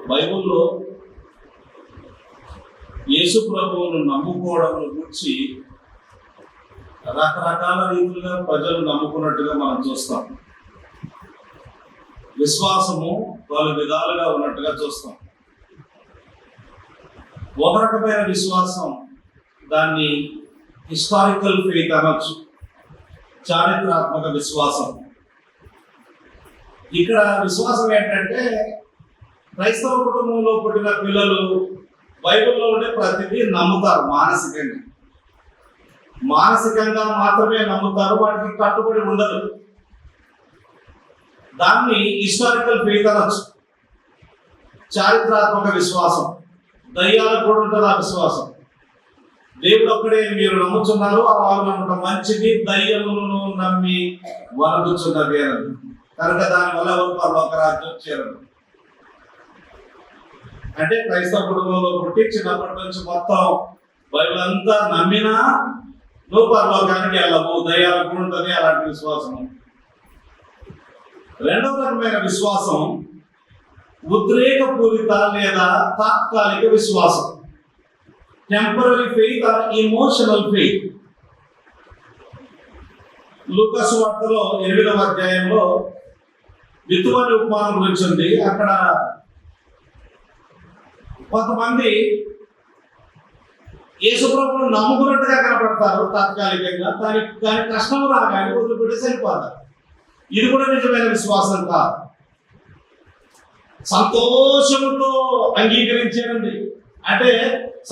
బైబిల్లో యేసు ప్రభువును నమ్ముకోవడం గురించి రకరకాల రీతిగా ప్రజలు నమ్ముకున్నట్టుగా మనం చూస్తాం. విశ్వాసము పలు విధాలుగా ఉన్నట్టుగా చూస్తాం. ఒక రకమైన విశ్వాసం, దాన్ని హిస్టారికల్ ఫెయిత్ అనొచ్చు, చారిత్రాత్మక విశ్వాసం. ఇక్కడ విశ్వాసం ఏంటంటే, క్రైస్తవ కుటుంబంలో పుట్టిన పిల్లలు బైబిల్లో ఉండే ప్రతిదీ నమ్ముతారు. మానసికంగా మాత్రమే నమ్ముతారు, వాటికి కట్టుబడి ఉండదు. దాన్ని హిస్టారికల్ ఫెయిత్ అనొచ్చు, చారిత్రాత్మక విశ్వాసం. దయ్యాలకు కూడా ఉంటుంది ఆ విశ్వాసం. దేవుడు ఒక్కడే మీరు నమ్ముతున్నారు, ఆ వాళ్ళు నమ్మటం మంచిది, దయ్యములను నమ్మి వణకుచున్నది అన్నది. కనుక దానివల్ల ఒక రాజ్యం చేరదు. అంటే క్రైస్తవ కుటుంబంలో పుట్టి చిన్నప్పటి నుంచి మొత్తం బైబిల్ అంతా నమ్మినా నువ్వు పరలోకానికి వెళ్ళవు, దయ్యాలకు ఉంటుంది, అలాంటి విశ్వాసము. రెండవ రకమైన విశ్వాసం ఉద్రేకపూరిత లేదా తాత్కాలిక విశ్వాసం, temporary faith or emotional faith. లూకా సువార్తలో 8వ అధ్యాయంలో విత్తువాని ఉపమానం గురించి ఉంది. అక్కడ కొంతమంది యేసుప్రభువును నమ్ముకున్నట్టుగా కనపడతారు తాత్కాలికంగా, దాని కష్టం రాగానే వదిలిపెట్టి సరిపోతారు. ఇది కూడా నిజమైన విశ్వాసం కాదు. సంతోషంతో అంగీకరించేది, అంటే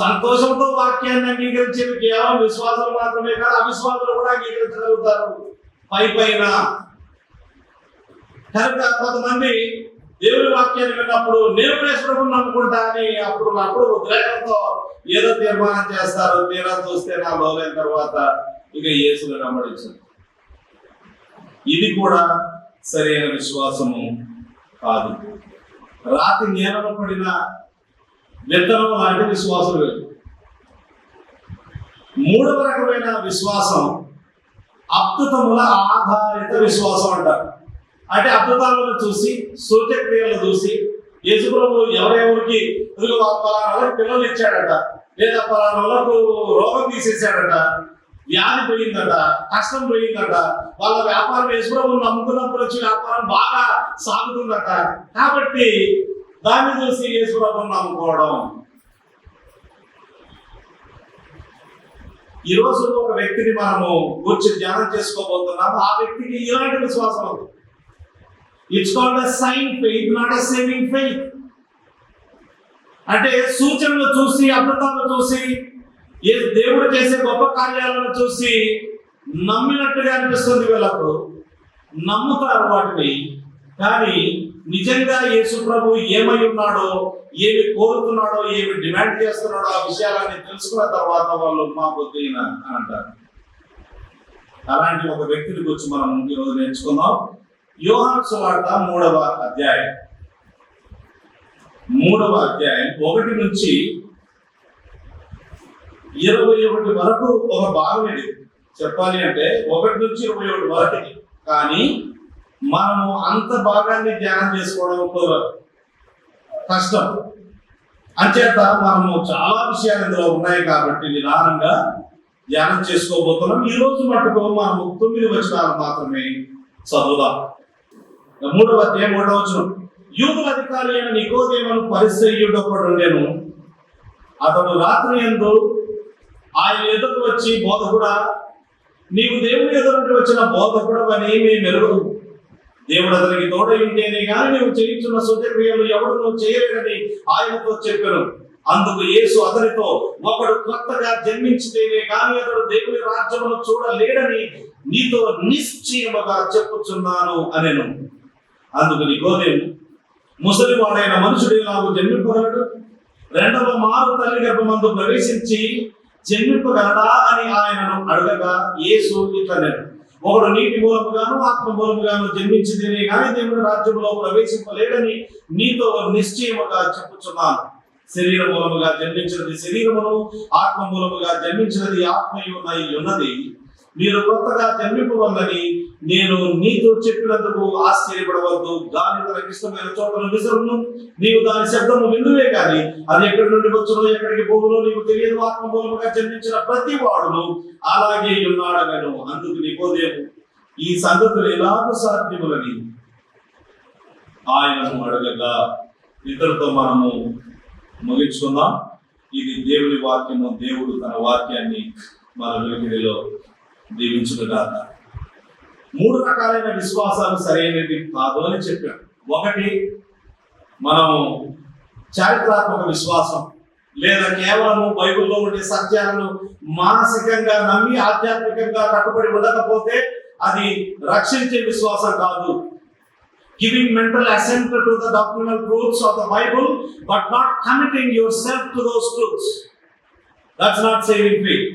సంతోషంతో వాక్యాన్ని అంగీకరించేది కేవలం విశ్వాసాలు మాత్రమే కాదు, అవిశ్వాసాలు కూడా అంగీకరించగలుగుతారు పైన. కనుక కొంతమంది దేవుని వాక్యాన్ని విన్నప్పుడు నేను యేసుప్రభువును నమ్ముకుంటా అని అప్పుడు ఉద్రేకంతో ఏదో తీర్మానం చేస్తారు. తీరా చూస్తే నా లోలైన తర్వాత ఇక యేసుని నమ్మడించారు. ఇది కూడా సరైన విశ్వాసము కాదు. రాతి నేలలో పడిన విత్తనం లాంటి విశ్వాసం లేదు. మూడవ రకమైన విశ్వాసం అద్భుతముల ఆధారిత విశ్వాసం అంటారు. అంటే అద్భుతాలను చూసి, సూచక్రియలను చూసి, యేసుప్రభువు ఎవరెవరికి పలానా పిల్లలు ఇచ్చాడట, లేదా పలానా వాళ్ళకు రోగం తీసేశాడట, వ్యాధి పోయిందట, కష్టం పోయిందట, వాళ్ళ వ్యాపారం యేసుప్రభువును నమ్ముకున్నప్పుడు వచ్చి వ్యాపారం బాగా సాగుతుందట, కాబట్టి దాన్ని చూసి యేసుప్రభువును నమ్ముకోవడం. ఈరోజు ఒక వ్యక్తిని మనము కూర్చొని ధ్యానం చేసుకోబోతున్నాము. ఆ వ్యక్తికి ఇలాంటి విశ్వాసం ఉంది. It's called a sign faith, not a saving faith. అంటే సూచనలు చూసి, అద్భుతాలు చూసి, దేవుడు చేసే గొప్ప కార్యాలను చూసి నమ్మినట్టుగా అనిపిస్తుంది. వీళ్ళకు నమ్ముతారు వాటిని, కానీ నిజంగా యేసు ప్రభు ఏమై ఉన్నాడో, ఏమి కోరుతున్నాడో, ఏమి డిమాండ్ చేస్తున్నాడో ఆ విషయాలన్నీ తెలుసుకున్న తర్వాత వాళ్ళు మా బుద్ధి అని అంటారు. అలాంటి ఒక వ్యక్తిని గురించి మనం ఈరోజు నేర్చుకుందాం. యోహాను సువార్త 3వ అధ్యాయం 1 నుంచి 21 వరకు ఒక భాగం. ఇది చెప్పాలి అంటే 1 నుంచి 21 వరకు. కానీ మనము అంత భాగాన్ని ధ్యానం చేసుకోవడం కష్టం. అంచేత మనము చాలా విషయాలు ఇందులో ఉన్నాయి కాబట్టి నిదానంగా ధ్యానం చేసుకోబోతున్నాం. ఈ రోజు మటుకు మనము 9 వచనాలు మాత్రమే చదువుదాం. 3వ అధ్యాయం 1వ వచనం. యూదుల అధికారి అయిన నికోదేమును పరిసయ్యుడు ఒకడు ఉండెను. అతడు రాత్రి యందు ఆయన ఎదురు వచ్చి, బోధకుడా, నీవు దేవుని ఎదురు వచ్చిన బోధకుడు అని మేము ఎరుగు. దేవుడు అతనికి తోడై ఉంటేనే కానీ నీవు చేయించున్న సూచక్రియలు ఎవడు నువ్వు చేయలేదని ఆయనతో చెప్పాను. అందుకు యేసు అతనితో, ఒకడు కొత్తగా జన్మించితేనే కానీ అతడు దేవుని రాజ్యమును చూడలేడని నీతో నిశ్చయముగా చెప్పుచున్నాను అనెను. అందుకు నికోదేము, ముసలివాడైన మనుషుడు ఎలాగూ జన్మింపగలడు? రెండవ మారు తల్లి గర్భమందు ప్రవేశించి జన్మింపగలడా అని ఆయనను అడగగా యేసు ఇట్లనెను, ఒకడు నీటి మూలముగాను ఆత్మ మూలముగాను జన్మించితేనే కానీ దేవుని రాజ్యంలో ప్రవేశింపలేడని నీతో నిశ్చయముగా చెప్పుచున్నాను. శరీర మూలముగా జన్మించినది శరీరమును, ఆత్మ మూలముగా జన్మించినది ఆత్మయున్నది. మీరు కొత్తగా జన్మింపవల్లని నేను నీతో చెప్పినందుకు ఆశ్చర్యపడవద్దు. గాలి తనకి ఇష్టమైన చోటను విసురును, నీవు దాని శబ్దము విందువే కానీ అది ఎక్కడి నుండి వచ్చునో ఎక్కడికి పోవునో నీకు తెలియదు. ఆత్మ మూలముగా జన్మించిన ప్రతి వాడును అలాగే ఉన్నాడనను. అందుకు నికోదేము ఈ సంగతులు ఎలాగ సాధ్యములని ఆయనను అడగగా. ఇతరులతో మనము ముగించుకుందాం. ఇది దేవుని వాక్యము. దేవుడు తన వాక్యాన్ని మన వెలుగులో దీవించుగాక. 3 రకాలైన విశ్వాసాలు సరైనది కాదు అని చెప్పాడు. ఒకటి, మనం చారిత్రాత్మక విశ్వాసం లేదా కేవలము బైబిల్లో ఉండే సత్యాలను మానసికంగా నమ్మి ఆధ్యాత్మికంగా కట్టుబడి ఉండకపోతే అది రక్షించే విశ్వాసం కాదు. Giving mental assent to the doctrinal truths of the Bible, but not committing yourself to those truths. That's not saving faith.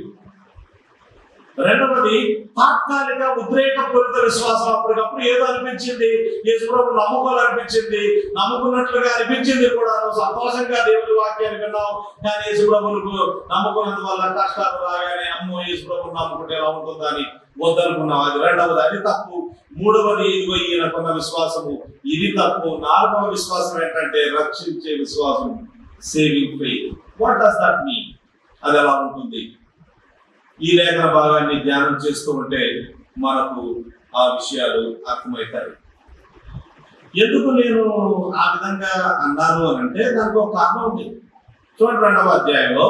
రెండవది, తాత్కాలిక ఉద్రేకపూరిత విశ్వాసం. అప్పటికప్పుడు ఏదో అనిపించింది, యేసుప్రభు నమ్ముకోవాలనిపించింది, నమ్ముకున్నట్లుగా అనిపించింది కూడా, నువ్వు సంతోషంగా దేవుని వాక్యాన్ని విన్నావు, కానీ యేసుప్రభువుకు నమ్ముకున్నందువల్ల కష్టాలు రాగానే అమ్మో యేసుప్రభుని నమ్ముకుంటే ఎలా ఉంటుందని వద్దనుకున్నావు. అది రెండవది, అది తప్పు. మూడవది, ఇదిగో ఈయనకున్న విశ్వాసము, ఇది తప్పు. 4వ విశ్వాసం ఏంటంటే రక్షించే విశ్వాసం, saving faith. What does that mean? అది ఎలా ఉంటుంది? ఈ లేఖన భాగాన్ని ధ్యానం చేస్తూ ఉంటే మనకు ఆ విషయాలు అర్థమవుతాయి. ఎందుకు నేను ఆ విధంగా అన్నాను అని అంటే దానికి ఒక కారణం ఉంది. చూడండి, 2వ అధ్యాయంలో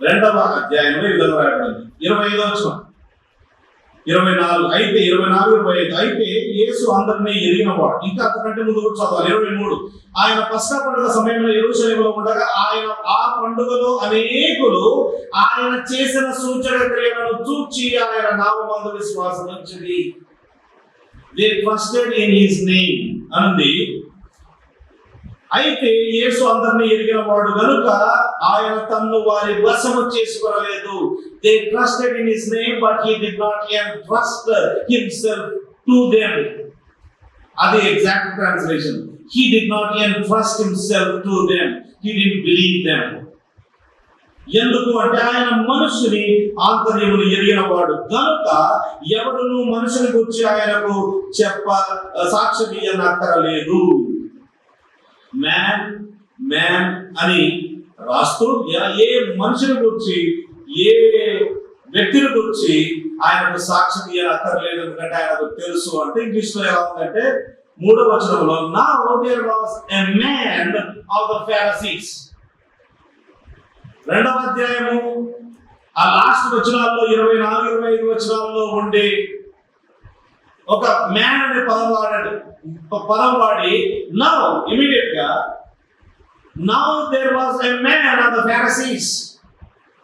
ఈ విధంగా రాయబడింది. 25వ వచనం, 24, అయితే 24, 25. అయితే యేసు అందరినీ ఎరిగినవాడు. ఇంకా అంతకంటే ముందు కూడా చదవాలి. 23, ఆయన పస్కా పండుగ సమయంలో యెరూషలేములో ఉండగా ఆయన ఆ పండుగలో అనేకులు ఆయన చేసిన సూచక క్రియలను చూచి ఆయన నామమందు విశ్వాసం వచ్చింది. They trusted in his name అనుంది. అయితే యేసు అందరినీ ఎరిగిన వాడు గనుక ఆయన తన్ను వారి వశము చేసుకొనలేదు. They trusted in his name, but he did not entrust himself to them. అది exact translation. He did not entrust himself to them. He didn't believe them. ఎందుకు అంటే ఆయన మనుషుని ఆంతర్యమును ఎరిగిన వాడు గనుక ఎవడును మనుషుని గురించి ఆయనకు సాక్ష్యం ఇయ్యనక్కరలేదు. మ్యాన్ అని రాస్తూ ఏ మనుషుని గురించి ఏ వ్యక్తిని గురించి ఆయనకు సాక్ష్యం ఇయ్యనక్కర్లేదు, ఎందుకంటే ఆయనకు తెలుసు. అంటే ఇంగ్లీష్ లో ఎలా ఉందంటే 3వ వచనంలో, now there was a man of the Pharisees. 2వ అధ్యాయము ఆ లాస్ట్ వచనాల్లో 24, 25 వచనాల్లో ఉండే ఒక మ్యాన్ అనే పదం వాడి నౌ ఇమీడియట్ గా now there was a man of the Pharisees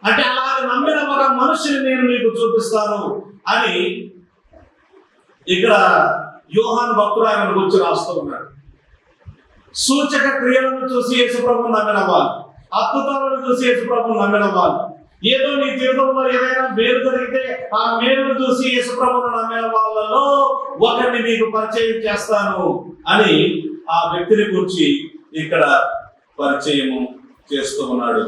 అంటే అలాగే నమ్మిన ఒక మనుషుని నేను మీకు చూపిస్తాను అని ఇక్కడ యోహాను భక్తుడు ఆయన గురించి రాస్తూ ఉన్నాడు. సూచక క్రియలను చూసి యేసుప్రభువును నమ్మిన వాళ్ళు, అద్భుతాలను చూసి యేసుప్రభువును నమ్మిన వాళ్ళు, ఏదో నీ జీవితంలో ఏదైనా మేలు జరిగితే ఆ మేలును చూసి యేసుప్రభువును నమ్మిన వాళ్ళలో ఒకరిని మీకు పరిచయం చేస్తాను అని ఆ వ్యక్తిని గురించి ఇక్కడ పరిచయము చేస్తూ ఉన్నాడు.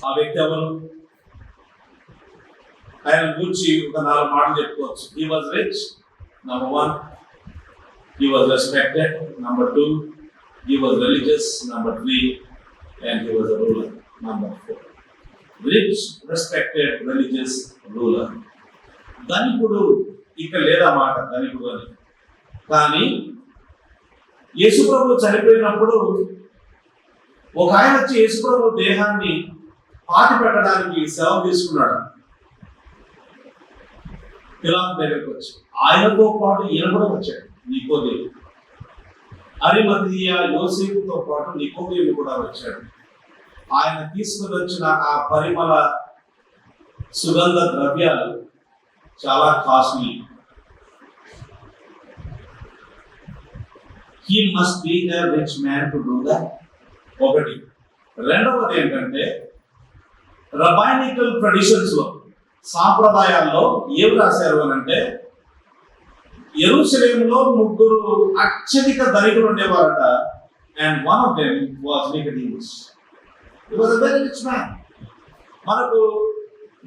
ఆ వ్యక్తి ఎవరు? ఆయన గురించి ఒక 4 మాటలు చెప్పుకోవచ్చు. He was rich, number 1. He was respected, number 2. He was religious, number 3. And he was a ruler, number 4. Rich, respected, religious, ruler. ధనికుడు ఇక్కడ లేదా మాట ధనికుడు అని. కానీ యేసుప్రభు చనిపోయినప్పుడు ఒక ఆయన వచ్చి యేసుప్రభు దేహాన్ని పాతి పెట్టడానికి సెలవు తీసుకున్నాడు. పిలాతు దగ్గరికి వచ్చి ఆయనతో పాటు ఈయన కూడా వచ్చాడు, నికోదేము. అరిమథియ యోసేపుతో పాటు నికోదేము కూడా వచ్చాడు. ఆయన తీసుకుని వచ్చిన ఆ పరిమళ సుగంధ ద్రవ్యాలు చాలా costly. He must be a rich man to do that. ఒకటి. రెండవది ఏంటంటే రబైనికల్ ట్రెడిషన్స్ లో, సాంప్రదాయాల్లో ఏం రాశారు అని అంటే యెరూషలేములో ముగ్గురు అత్యధిక ధనికులు ఉండేవారట. And one of them was Nicodemus. He was a very rich man. మనకు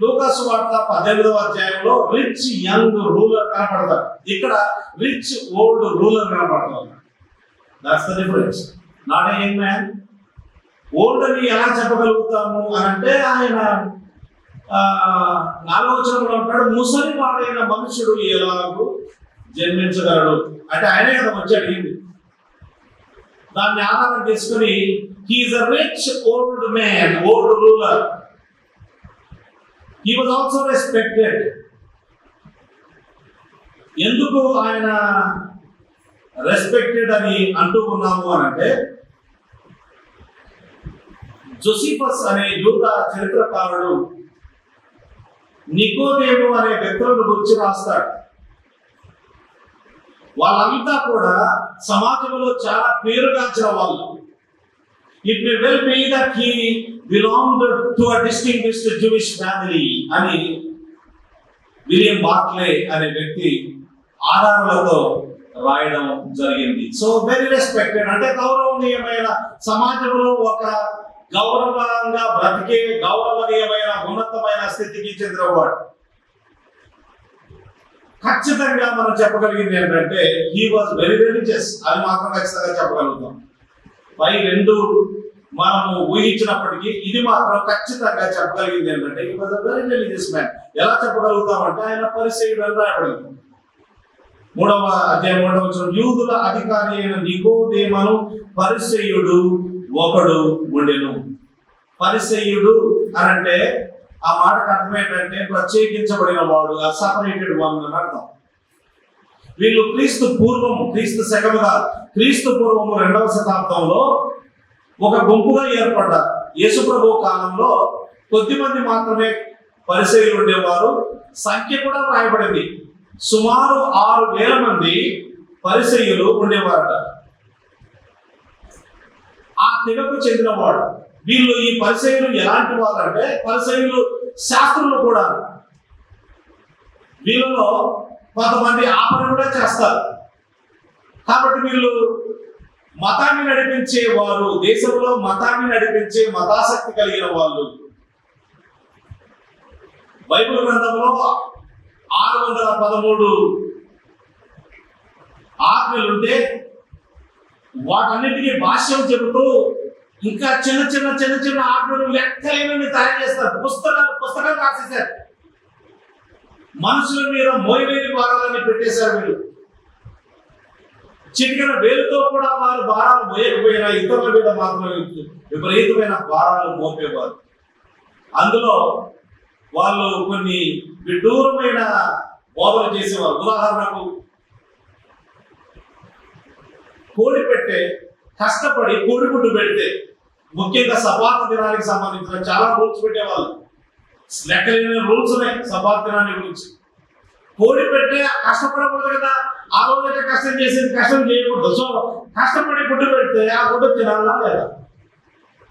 లూకా సువార్త 18వ అధ్యాయంలో రిచ్ యంగ్ రూలర్ కనపడతారు, ఇక్కడ రిచ్ ఓల్డ్ రూలర్ కనపడతారు. That's the difference. Not a young man. Old అని ఎలా చెప్పగలుగుతాము అని అంటే, ఆయన 4వ వచనంలో ఉంటాడు, ముసలి వాడైన మనుషుడు ఎలాగూ జన్మించగలడు అంటే ఆయనే కదా వచ్చి అడిగింది. దాన్ని ఆధారం చేసుకుని he's a rich old man, old ruler. He was also respected. ఎందుకు ఆయన రెస్పెక్టెడ్ అని అంటూ ఉన్నాము అని అంటే, జోసిఫస్ అనే యూద చరిత్రకారుడు నికోదేము అనే వ్యక్తులను గురించి రాస్తాడు. వాళ్ళంతా కూడా సమాజంలో చాలా పేరుగాంచిన వాళ్ళు. It may well be that he belonged to a distinguished Jewish family అని విలియం బార్క్లే అనే వ్యక్తి ఆధారాలతో రాయడం జరిగింది. సో వెరీ రెస్పెక్టెడ్ అంటే గౌరవనీయమైన సమాజంలో ఒక గౌరవంగా బ్రతికే గౌరవనీయమైన ఉన్నతమైన స్థితికి చెందినవాడు. ఖచ్చితంగా మనం చెప్పగలిగింది ఏంటంటే హీ వాజ్ వెరీ రిలీజియస్. అది మాత్రం ఖచ్చితంగా చెప్పగలుగుతాం. పై రెండు మనము ఊహించినప్పటికీ ఇది మాత్రం ఖచ్చితంగా చెప్పగలిగింది ఏంటంటే he was very religious man. ఎలా చెప్పగలుగుతామంటే ఆయన పరిసయ్యుడు అని రాయబడింది. 3వ అధ్యాయం 3వ వచనం, యూదుల అధికారి అయిన నికోదేమును పరిసయ్యుడు ఒకడు ఉండెను. పరిసయ్యుడు అని అంటే ఆ మాటకు అర్థం ఏంటంటే ప్రత్యేకించబడిన వాడు, సపరేటెడ్ వన్ అని అర్థం. వీళ్ళు క్రీస్తు పూర్వము, క్రీస్తు శకముగా క్రీస్తు పూర్వము 2వ శతాబ్దంలో ఒక గుంపుగా ఏర్పడ్డారు. యేసుప్రభు కాలంలో కొద్దిమంది మాత్రమే పరిసయ్యులు ఉండేవారు. సంఖ్య కూడా రాయబడింది. సుమారు 6,000 మంది పరిసయ్యులు ఉండేవారట. ఆ తెగకు చెందినవాడు. వీళ్ళు ఈ పరిసయ్యులు ఎలాంటి వాళ్ళు అంటే పరిసయ్యులు శాస్త్రులు కూడా. వీళ్ళలో కొంతమంది ఆ పని కూడా చేస్తారు. కాబట్టి వీళ్ళు మతాన్ని నడిపించే వారు, దేశంలో మతాన్ని నడిపించే మతాసక్తి కలిగిన వాళ్ళు. బైబిల్ గ్రంథంలో 613 ఆజ్ఞలుంటే వాటన్నిటికీ భాష్యం చెబుతూ ఇంకా చిన్న చిన్న ఆజ్ఞలు లెక్కలేని తయారు చేస్తారు. పుస్తకాలు రాసేశారు. మనుషుల మీద మోయలేని భారాలని పెట్టేశారు. వీళ్ళు చిటికన వేలుతో కూడా వారు భారాలు మోయకపోయినా ఇతరుల మీద మాత్రం విపరీతమైన భారాలు మోపేవారు. అందులో వాళ్ళు కొన్ని విడ్డూరమైన బోధలు చేసేవారు. ఉదాహరణకు కోడి పెట్టే కష్టపడి కోడిగుడ్డు పెడితే, ముఖ్యంగా సబాత్ దినానికి సంబంధించిన చాలా రూల్స్ పెట్టేవాళ్ళు. లెక్కలేని రూల్స్ ఉన్నాయి సబాత్ దినాన్ని గురించి. కోడి పెట్టే కష్టపడకూడదు కదా, ఆ రోజైతే కష్టం చేసేది కష్టం చేయకూడదు. సో కష్టపడి గుడ్డు పెడితే ఆ గుడ్డు తినాలా లేదా?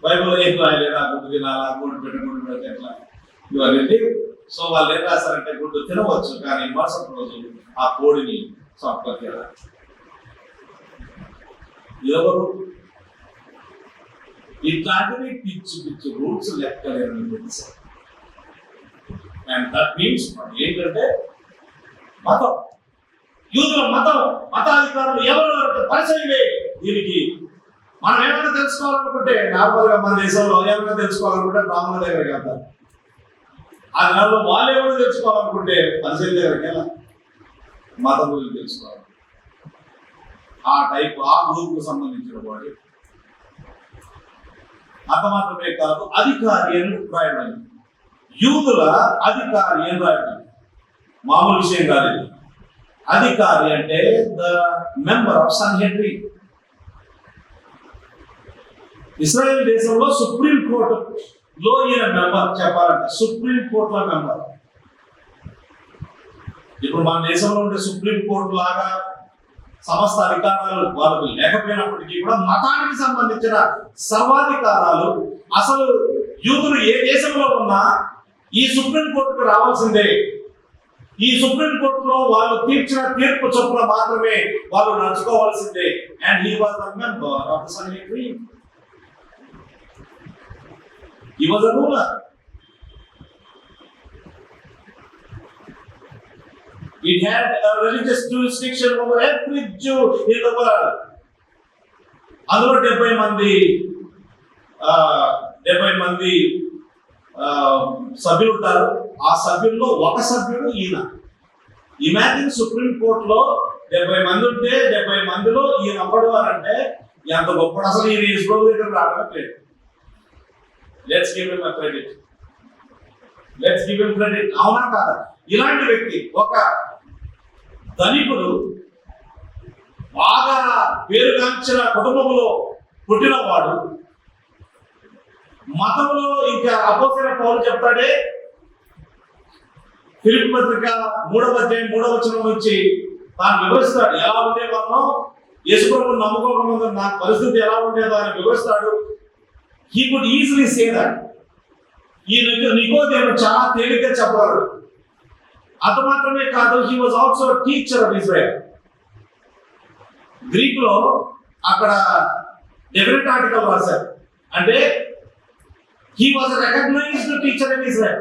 బైబిల్లో ఏం రాయలేదు ఆ గుడ్డు తినాలా, గుడ్డు పెడితే ఎట్లా ఇవన్నీ. సో వాళ్ళు ఏం రాస్తారంటే గుడ్డు తినవచ్చు, కానీ మరుసటి రోజు ఆ కోడిని చంపేయాలి. ఎవరు ఇట్లాంటివి పిచ్చి రూల్స్ లెక్కలేని తెలుసు. అండ్ దట్ మీన్స్ ఏంటంటే మతం, యూదుల మతాధికారులు ఎవరు పరిచయలే. దీనికి మనం ఏమైనా తెలుసుకోవాలనుకుంటే, నార్మల్గా మన దేశంలో ఏమైనా తెలుసుకోవాలనుకుంటే బ్రాహ్మణ దగ్గరికి వెళ్తారు. ఆ నెలలో వాళ్ళు ఏమైనా తెలుసుకోవాలనుకుంటే పరిచయం దగ్గరికి వెళ్ళా మతం గురించి తెలుసుకోవాలి. ఆ టైప్ ఆ గ్రూప్ కు సంబంధించిన వాడు. అంత మాత్రమే కాదు, అధికారి అని రాయబడింది. యూదుల అధికారి అని రాయబడింది. మామూలు విషయం కాదు. అధికారి అంటే ద మెంబర్ ఆఫ్ సన్హెడ్రి. ఇస్రాయేల్ దేశంలో సుప్రీం కోర్టులో ఈయన మెంబర్. చెప్పాలంటే సుప్రీం కోర్టులో మెంబర్. ఇప్పుడు మన దేశంలో ఉండే సుప్రీం కోర్టు లాగా సమస్త అధికారాలు వాళ్ళకు లేకపోయినప్పటికీ కూడా మతానికి సంబంధించిన సర్వాధికారాలు అసలు యూదులు ఏ దేశంలో ఉన్నా ఈ సుప్రీం కోర్టుకు రావాల్సిందే. ఈ సుప్రీం కోర్టులో వాళ్ళు తీర్చిన తీర్పు చొప్పున మాత్రమే వాళ్ళు నడుచుకోవాల్సిందే. And he was the member of the Sanhedrin. He was a ruler. It had a religious jurisdiction over every Jew in the world. అందులో 70 మంది సభ్యులు ఉంటారు. ఆ సభ్యుల్లో ఒక సభ్యుడు ఈయన. ఇమాజిన్ సుప్రీం కోర్టులో 70 మంది ఉంటే 70 మందిలో ఈయన ఒకడు అని అంటే ఎంత గొప్ప. అసలు ఈయన యేసు దగ్గర రావడం లేదు. Let's give him credit. అవునా కాదా? ఇలాంటి వ్యక్తి, ఒక ధనికుడు, బాగా పేరుగాంచిన కుటుంబంలో పుట్టినవాడు, మతంలో ఇంకా అపోస్తలుడైన పౌలు చెప్తాడే ఫిలిప్పీ పత్రిక 3వ అధ్యాయం 3వ వచనం నుంచి తాను వివరిస్తాడు. ఎలా ఉండేవాళ్ళో, యేసుప్రభువుని నమ్ముకోకముందు నా పరిస్థితి ఎలా ఉండేదో అని వివరిస్తాడు. He could easily say that. ఈ నికోదేము చాలా తేలిగ్గా చెప్పగలడు. అది మాత్రమే కాదు, he was also a teacher of Israel. Greek లో అక్కడ డెఫినెట్ ఆర్టికల్ రాశారు. అంటే he was a recognized teacher in Israel.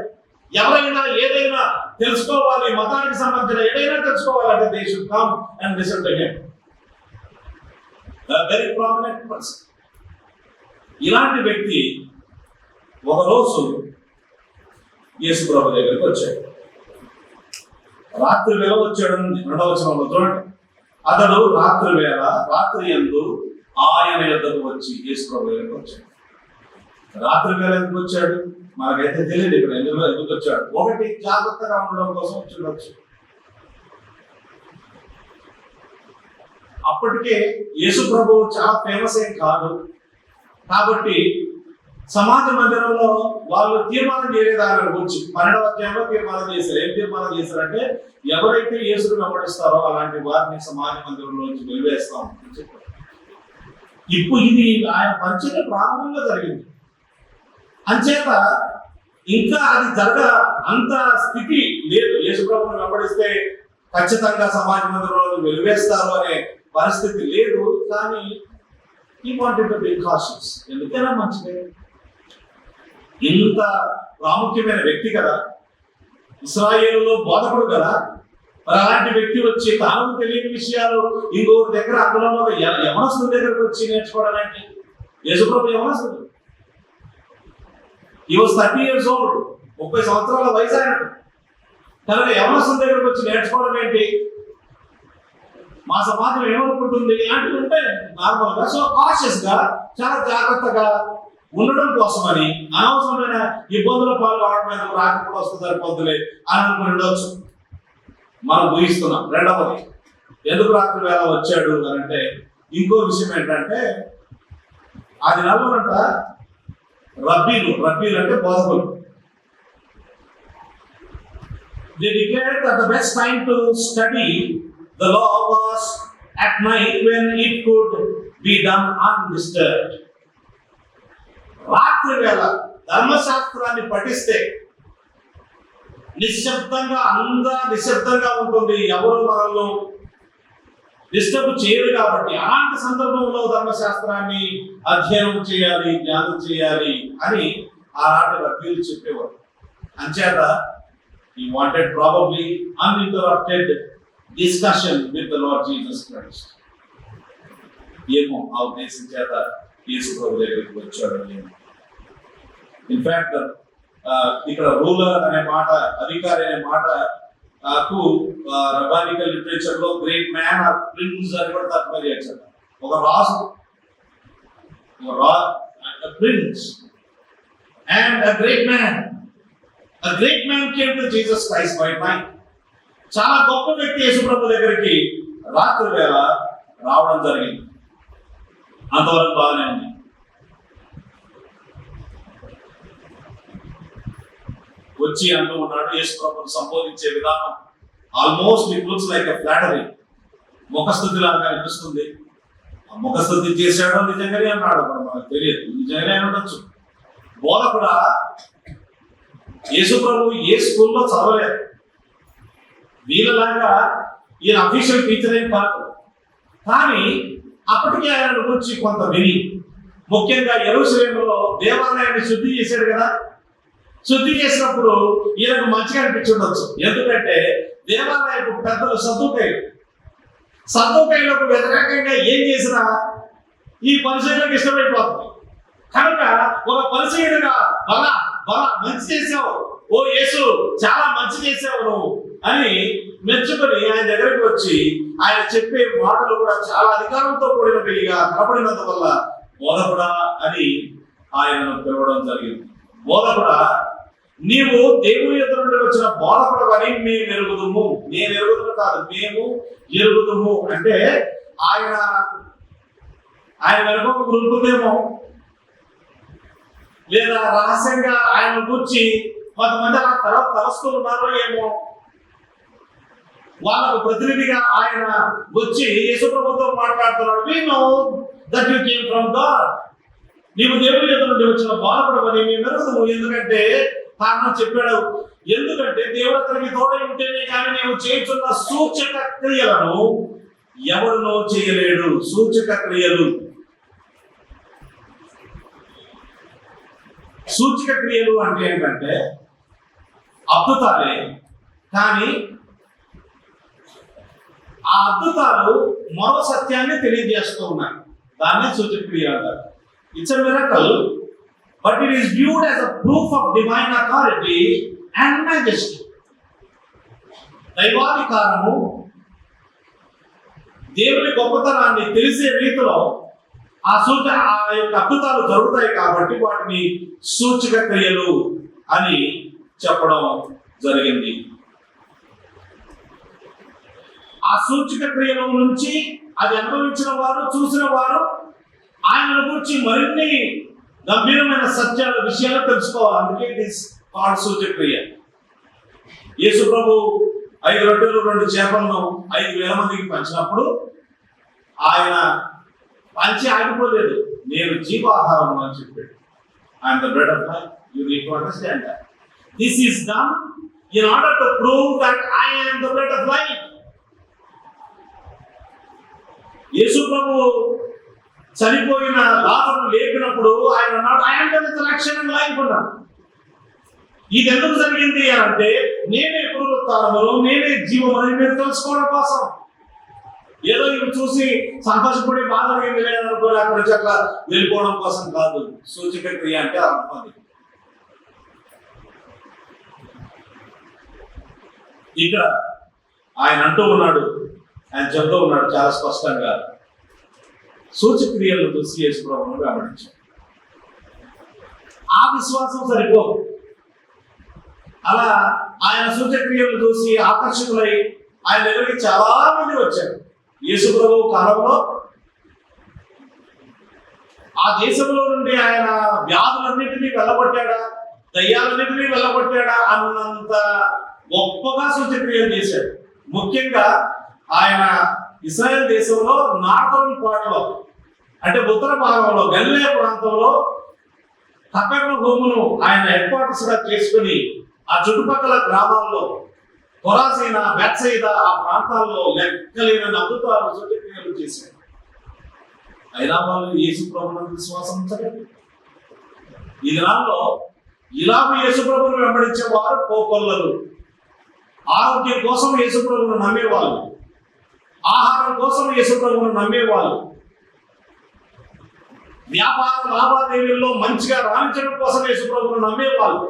ఎవరైనా ఏదైనా తెలుసుకోవాలి, మతానికి సంబంధించిన ఏదైనా తెలుసుకోవాలంటే they should come and listen to him. A very prominent person. ఇలాంటి వ్యక్తి ఒకరోజు యేసు ప్రభు దగ్గరికి వచ్చాడు. రాత్రి వేళ వచ్చాడు. 2వ వచనంలో చూడండి. అతడు రాత్రి యందు ఆయన యొద్దకు వచ్చి యేసు ప్రభు దగ్గరికి వచ్చాడు. రాత్రి వేళ ఎందుకు వచ్చాడు మనకైతే తెలియదు. ఇక్కడ ఎందుకు వచ్చాడు? ఒకటి, జాగ్రత్తగా ఉండడం కోసం వచ్చి అప్పటికే యేసు ప్రభు చాలా ఫేమస్ ఏం కాదు కాబట్టి సమాజ మందిరంలో వాళ్ళు తీర్మానం చేయలేదు ఆయన గురించి. 12వ అధ్యాయంలో తీర్మానం చేశారు. ఏం తీర్మానం చేశారంటే, ఎవరైతే యేసును వెంబడిస్తారో అలాంటి వారిని సమాజ మందిరంలోంచి వెలివేస్తాం అని చెప్పారు. ఇప్పుడు ఇది ఆయన పరిచయం ప్రారంభంగా జరిగింది. అంచేత ఇంకా అది అంత స్థితి లేదు. యేసు ప్రభువుని వెంబడిస్తే ఖచ్చితంగా సమాజ మందిరంలో వెలివేస్తారు అనే పరిస్థితి లేదు. కానీ he wanted to be cautious. ఎందుకైనా మంచిదే. ఇంత ప్రాముఖ్యమైన వ్యక్తి కదా, ఇశ్రాయేలులో బోధకుడు కదా. మరి అలాంటి వ్యక్తి వచ్చి తాను తెలియని విషయాలు ఇంకొకరి దగ్గర, అందులో ఒక యవనస్తుడి దగ్గరకు వచ్చి నేర్చుకోవడానికి. యేసుప్రభు యవనస్తుడు. He was 30 years old. 30 సంవత్సరాల వయసు ఆయనకు. కనుక యవనస్తుడి దగ్గరకు వచ్చి నేర్చుకోవడం ఏంటి? మా సమాజం ఏమనుకుంటుంది ఇలాంటివి ఉంటే నార్మల్ గా. సో కాషియస్ గా, చాలా జాగ్రత్తగా ఉండడం కోసమని అనవసరమైన ఇబ్బందుల పాలు కావడం రాకపోతే వస్తే సరిపోతులే అని అనుకుని ఉండొచ్చు. మనం ఊహిస్తున్నాం. రెండవది, ఎందుకు రాత్రి వేళ వచ్చాడు అని అంటే ఇంకో విషయం ఏంటంటే, ఆ దినాల్లోనంట రబ్బీలు అంటే బోధకులు, they declared that the best time to study the law was at night when it could be done undisturbed. రాత్రి వేళ ధర్మశాస్త్రాన్ని పఠిస్తే నిశ్శబ్దంగా ఉంటుంది. ఎవరు మనల్ని డిస్టర్బ్ చేయరు కాబట్టి అలాంటి సందర్భంలో ధర్మశాస్త్రాన్ని అధ్యయనం చేయాలి, జ్ఞానం చేయాలి అని ఆనాటి రబ్బీలు చెప్పేవారు. అంచేత he wanted probably uninterrupted discussion with the Lord Jesus Christ. ఏమో ఆ ఉద్దేశం చేత యేసు ప్రభు దగ్గరికి వచ్చాడు. ఇన్ఫాక్ట్ ఇక్కడ రూలర్ అనే మాట, అధికారి అనే మాట రబానికల్ లిటరేచర్ లో గ్రేట్ మ్యాన్ ఆర్ ప్రిన్స్ అని కూడా తర్జుమా చేయొచ్చు. ఒక రాజు, prince and a great man came to Jesus Christ by night. చాలా గొప్ప వ్యక్తి యేసు ప్రభు దగ్గరికి రాత్రి వేళ రావడం జరిగింది. అంతవరకు బాగానే ఉంది. వచ్చి అంటూ ఉన్నాడు. యేసు ప్రభువును సంబోధించే విధానం almost it looks like a flattery. ముఖస్తుతి లాగా అనిపిస్తుంది. ఆ ముఖస్తుతి చేశాడో నిజంగానే అన్నాడు, మనకు తెలియదు. నిజంగానే అనొచ్చు. బోధకుడా, యేసు ప్రభు ఏ స్కూల్లో చదవలేదు. వీళ్ళలాగా ఈయన అఫీషియల్ టీచర్ ఏం కాదు. కానీ అప్పటికే ఆయన గురించి కొంత విని, ముఖ్యంగా యెరూషలేములో దేవాలయాన్ని శుద్ధి చేశాడు కదా. శుద్ధి చేసినప్పుడు ఈయనకు మంచిగా అనిపించుండొచ్చు. ఎందుకంటే దేవాలయపు పెద్దలు సద్దుకైలకు వ్యతిరేకంగా ఏం చేసినా ఈ పరిచయులకు ఇష్టమైపోతుంది. కనుక ఒక పరిచయుడిగా బలా మంచి చేసావు, ఓ యేసు చాలా మంచి చేసావు నువ్వు అని మెచ్చుకొని ఆయన దగ్గరికి వచ్చి ఆయన చెప్పే మాటలు కూడా చాలా అధికారంతో కూడినవిగా కనపడినందువల్ల బోధకుడా అని ఆయనను పిలవడం జరిగింది. బోధకుడా, నీవు దేవుని యొద్ద నుండి వచ్చిన బోధకుడు అని మేము ఎరుగుదుము. నేను ఎరుగుదుము కాదు, మేము ఎరుగుదుము అంటే ఆయన వెనుక ఒక గుర్తుందేమో, లేదా రహస్యంగా ఆయన గురించి కొంతమంది అలా తర్వాత తలస్తూ ఉన్నారో ఏమో. వాళ్ళకు ప్రతినిధిగా ఆయన వచ్చి యేసు ప్రభుతో మాట్లాడుతున్నాడు. We know that you came from God. నీవు దేవుని యొద్ద నుండి వచ్చిన బోధకుడు అని మేము ఎరుగుదుము. ఎందుకంటే కారణం చెప్పాడు. ఎందుకంటే దేవుడు అతనికి తోడై ఉంటేనే కానీ నీవు చేస్తున్న సూచక క్రియలను ఎవడునో చేయలేడు. సూచక క్రియలు అంటే ఏంటంటే అద్భుతాలే, కానీ ఆ అద్భుతాలు మరో సత్యాన్ని తెలియజేస్తూ ఉన్నాయి. దాన్నే సూచక క్రియ అంటారు. It's a miracle, but it is viewed as a proof of divine authority and majesty. దైవాధికారము, దేవుని గొప్పతనాన్ని తెలిసే రీతిలో ఆ యొక్క అద్భుతాలు జరుగుతాయి కాబట్టి వాటిని సూచక క్రియలు అని చెప్పడం జరిగింది. ఆ సూచక క్రియల నుంచి అది అనుభవించిన వారు, చూసిన వారు ఆయన గురించి మరిన్ని గంభీరమైన సత్యాల విషయాలు తెలుసుకోవాలి. అందుకే ఇట్ ఈస్ కాల్డ్ సూచక క్రియ. యేసు ప్రభు 5 రొట్టెలు 2 చేపలను 5,000 మందికి పంచినప్పుడు ఆయన పంచి ఆగిపోలేదు. నేను జీవాహారం అని చెప్పాడు. I'm the bread of life. You need to understand that. This is done in order to prove that I am the bread of life. యేసు ప్రభు చనిపోయిన లాజరును లేపినప్పుడు ఆయన అన్నాడు, I am the resurrection and life అన్నాడు. ఇది ఎందుకు జరిగింది అంటే నేనే పునరుత్థానమును, నేనే జీవమని మీరు తెలుసుకోవడం కోసం. ఏదో ఇవి చూసి సంతోషపడి బాధ లేదనుకోని అక్కడ నుంచి అట్లా వెళ్ళిపోవడం కోసం కాదు. సూచక క్రియ అంటే అర్థం. ఇక్కడ ఆయన అంటూ ఉన్నాడు, ఆయన చెబుతూ ఉన్నాడు చాలా స్పష్టంగా, సూచక క్రియలను చూసి యేసు ప్రభువును గమనించాడు. ఆ విశ్వాసం సరిపోదు. అలా ఆయన సూచక క్రియలను చూసి ఆకర్షితులై ఆయన దగ్గరికి చాలా మంది వచ్చారు. యేసు ప్రభువు కాలంలో ఆ దేశంలో నుండి ఆయన వ్యాధులన్నింటినీ వెళ్ళగొట్టాడా, దయ్యాలన్నింటినీ వెళ్ళగొట్టాడా అన్నంత గొప్పగా సూచక క్రియలు చేశాడు. ముఖ్యంగా ఆయన ఇశ్రాయేల్ దేశంలో నార్తర్న్ పార్ట్లో, అంటే ఉత్తర భాగంలో గలిలయ ప్రాంతంలో కపెర్నహూమును ఆయన హెడ్ క్వార్టర్స్ గా చేసుకుని ఆ చుట్టుపక్కల గ్రామాల్లో కొరాసీన, బెత్సయిదా ఆ ప్రాంతాల్లో లెక్కలేని అద్భుతాలు సూచక్రియలు చేశాడు. అయినా వాళ్ళు యేసు ప్రభువును విశ్వాసం ఉంచలేదు. ఈ దినాల్లో ఇలాగ యేసు ప్రభువును వెంబడించే వారు కోకొల్లలు. ఆరోగ్యం కోసం యేసు ప్రభువును నమ్మేవాళ్ళు, ఆహారం కోసం యేసు ప్రభువును నమ్మేవాళ్ళు, వ్యాపార లావాదేవీల్లో మంచిగా రాణించడం కోసం యేసు ప్రభువును నమ్మేవాళ్ళు,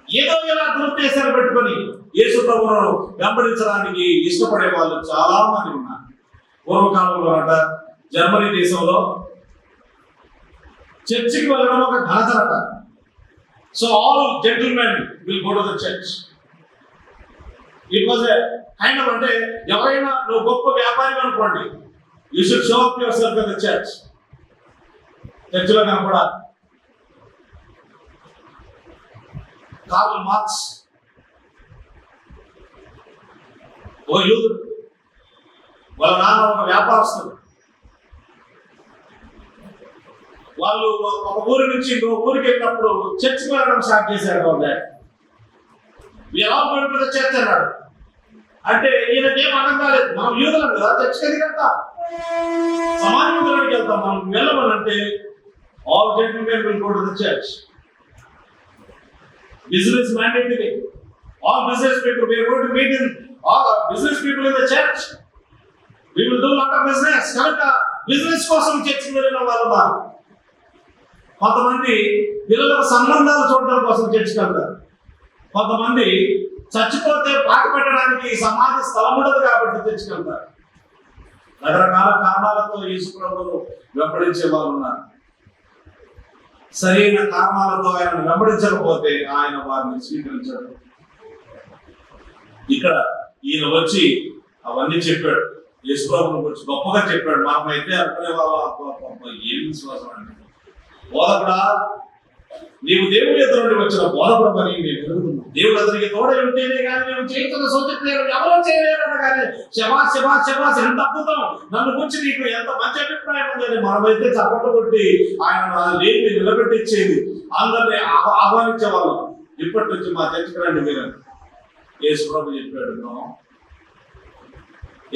ఏదో ఇలా దురుద్దేశాలు పెట్టుకొని యేసు ప్రభువును వెంబడించడానికి ఇష్టపడే వాళ్ళు చాలా మంది ఉన్నారు. పూర్వకాలంలో అట జర్మనీ దేశంలో చర్చికి వెళ్ళడం ఒక ఘనతరట. So all gentlemen will go to the church. It was a kind of, అంటే ఎవరైనా నువ్వు గొప్ప వ్యాపారి అనుకోండి, you should show up yourself in the church. చర్చిలో కనపడాలి. కార్ల్ మార్క్స్ ఓ యూదుడు, వాళ్ళ నాన్న ఒక వ్యాపారస్తుడు. వాళ్ళు ఒక ఊరి నుంచి ఇంకో ఊరికి వెళ్ళినప్పుడు చర్చికి వెళ్ళడం స్టార్ట్ చేశాడు. వాళ్ళు ఎలా పెడుతుందో చర్చ్ అన్నాడు. అంటే ఈయనకేం అర్థం కాలేదు. మనం యూదులం కదా, చర్చికి వెళ్తాం, సమాజ మందిరానికి వెళ్తాం. మనం వెళ్ళమనంటే all gentlemen will go to the church. Business mandatory. All business people, we are going to meet in all business people in the church. We will do lot of business. కనుక బిజినెస్ కోసం చర్చికి వెళ్ళిన వాళ్ళు కొంతమంది పిల్లలకు సంబంధాలు చూడడం కోసం చర్చికి వెళ్తారు. కొంతమంది చచ్చిపోతే పాట పెట్టడానికి సమాజ స్థలం ఉండదు కాబట్టి చర్చికి వెళ్తారు. రకరకాల కారణాలతో యేసు ప్రభువును వెంబడించే వాళ్ళు ఉన్నారు. సరైన కారణాలతో ఆయన వెంబడించకపోతే ఆయన వారిని స్వీకరించాడు. ఇక్కడ ఈయన వచ్చి అవన్నీ చెప్పాడు, యేసు ప్రభువుని గురించి గొప్పగా చెప్పాడు. మనమైతే అనుకునే వాళ్ళ ఏం విశ్వాసం అంటే, బోధకుడా నీవు దేవుని ఎదురు నుండి వచ్చిన బోధకుడు పని నేను ఎదుగుతున్నాను. దేవుడు అతనికి తోడై ఉంటేనే కానీ నేను చేస్తున్న సూచక్రియలు ఎవరో చేయలేరన్న కానీ శబాస్ శబాస్ శబాస్ ఎంత అద్భుతం, నన్ను గురించి నీకు ఎంత మంచి అభిప్రాయం ఉందని మనమైతే చప్పట్లు కొట్టి ఆయన లేని నిలబెట్టించేది, అందరినీ ఆహ్వానించే వాళ్ళం. ఇప్పటి నుంచి మా చర్చకు రండి మీరు యేసు ప్రభు చెప్పాడు.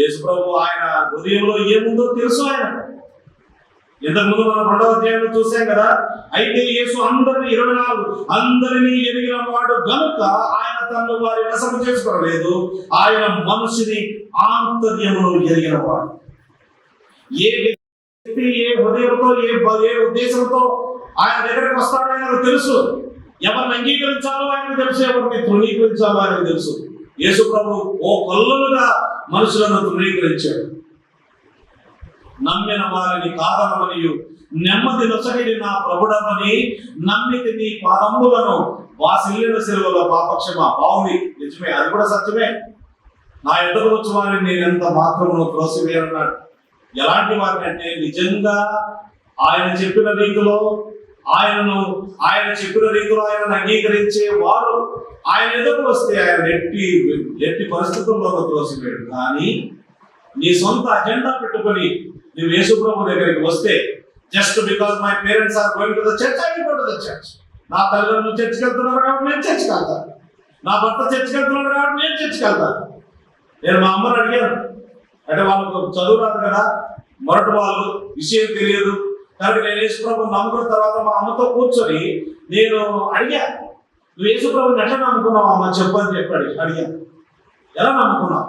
యేసు ప్రభు ఆయన హృదయంలో ఏముందో తెలుసు ఆయన. ఇంతకుముందు మనం 2వ అధ్యాయంలో చూసాం కదా. అయితే యేసు అందరినీ 24 అందరినీ ఎరిగిన వాడు గనుక ఆయన తనను వారి వశము చేసుకోలేదు. ఆయన మనుషుని ఆంతర్యమును ఎరిగిన వాడు. ఏ వ్యక్తి ఏ హృదయంతో ఏ ఉద్దేశంతో ఆయన దగ్గరికి వస్తాడో ఆయనకు తెలుసు. ఎవరిని అంగీకరించాలో ఆయనకు తెలుసు, ఎవరిని తృణీకరించాలో ఆయనకు తెలుసు. యేసు ప్రభు ఓ కొల్లలుగా మనుషులను తృణీకరించాడు. నమ్మిన వారిని కాదనమనియు నెమ్మది నొసగిడి నా ప్రభుడమని నమ్మితి నీ పాదములను వాసిల్లిన సిలువలో పాపక్షమా. బాగుంది, నిజమే, అది కూడా సత్యమే. నా ఎదురు వచ్చి వారిని నేను ఎంత మాత్రమును త్రోసివేయన్నాడు. ఎలాంటి వారిని అంటే నిజంగా ఆయన చెప్పిన రీతిలో ఆయనను అంగీకరించే వారు ఆయన ఎదురు వస్తే ఆయన ఎట్టి పరిస్థితుల్లో త్రోసివేయడు. కానీ నీ సొంత అజెండా పెట్టుకొని నువ్వు యేసు ప్రభు దగ్గరికి వస్తే, just because my parents are going to the church, I will go to the church. నా తల్లిదండ్రులు చర్చికి వెళ్తున్నారు కాబట్టి నేను చర్చికి వెళ్తాను. నా భర్త చర్చికి వెళ్తున్నాడు కాబట్టి నేను చర్చికి వెళ్తాను. నేను మా అమ్మని అడిగాను, అంటే వాళ్ళకు చదువు రాదు కదా, మొరటి వాళ్ళు, విషయం తెలియదు. కాబట్టి నేను యేసు ప్రభుని నమ్ముకున్న తర్వాత మా అమ్మతో కూర్చొని నేను అడిగాను, నువ్వు యేసు ప్రభుని ఎట్లా నమ్ముకున్నావు అమ్మ చెప్పు అని అడిగాను. ఎలా నమ్ముకున్నావు?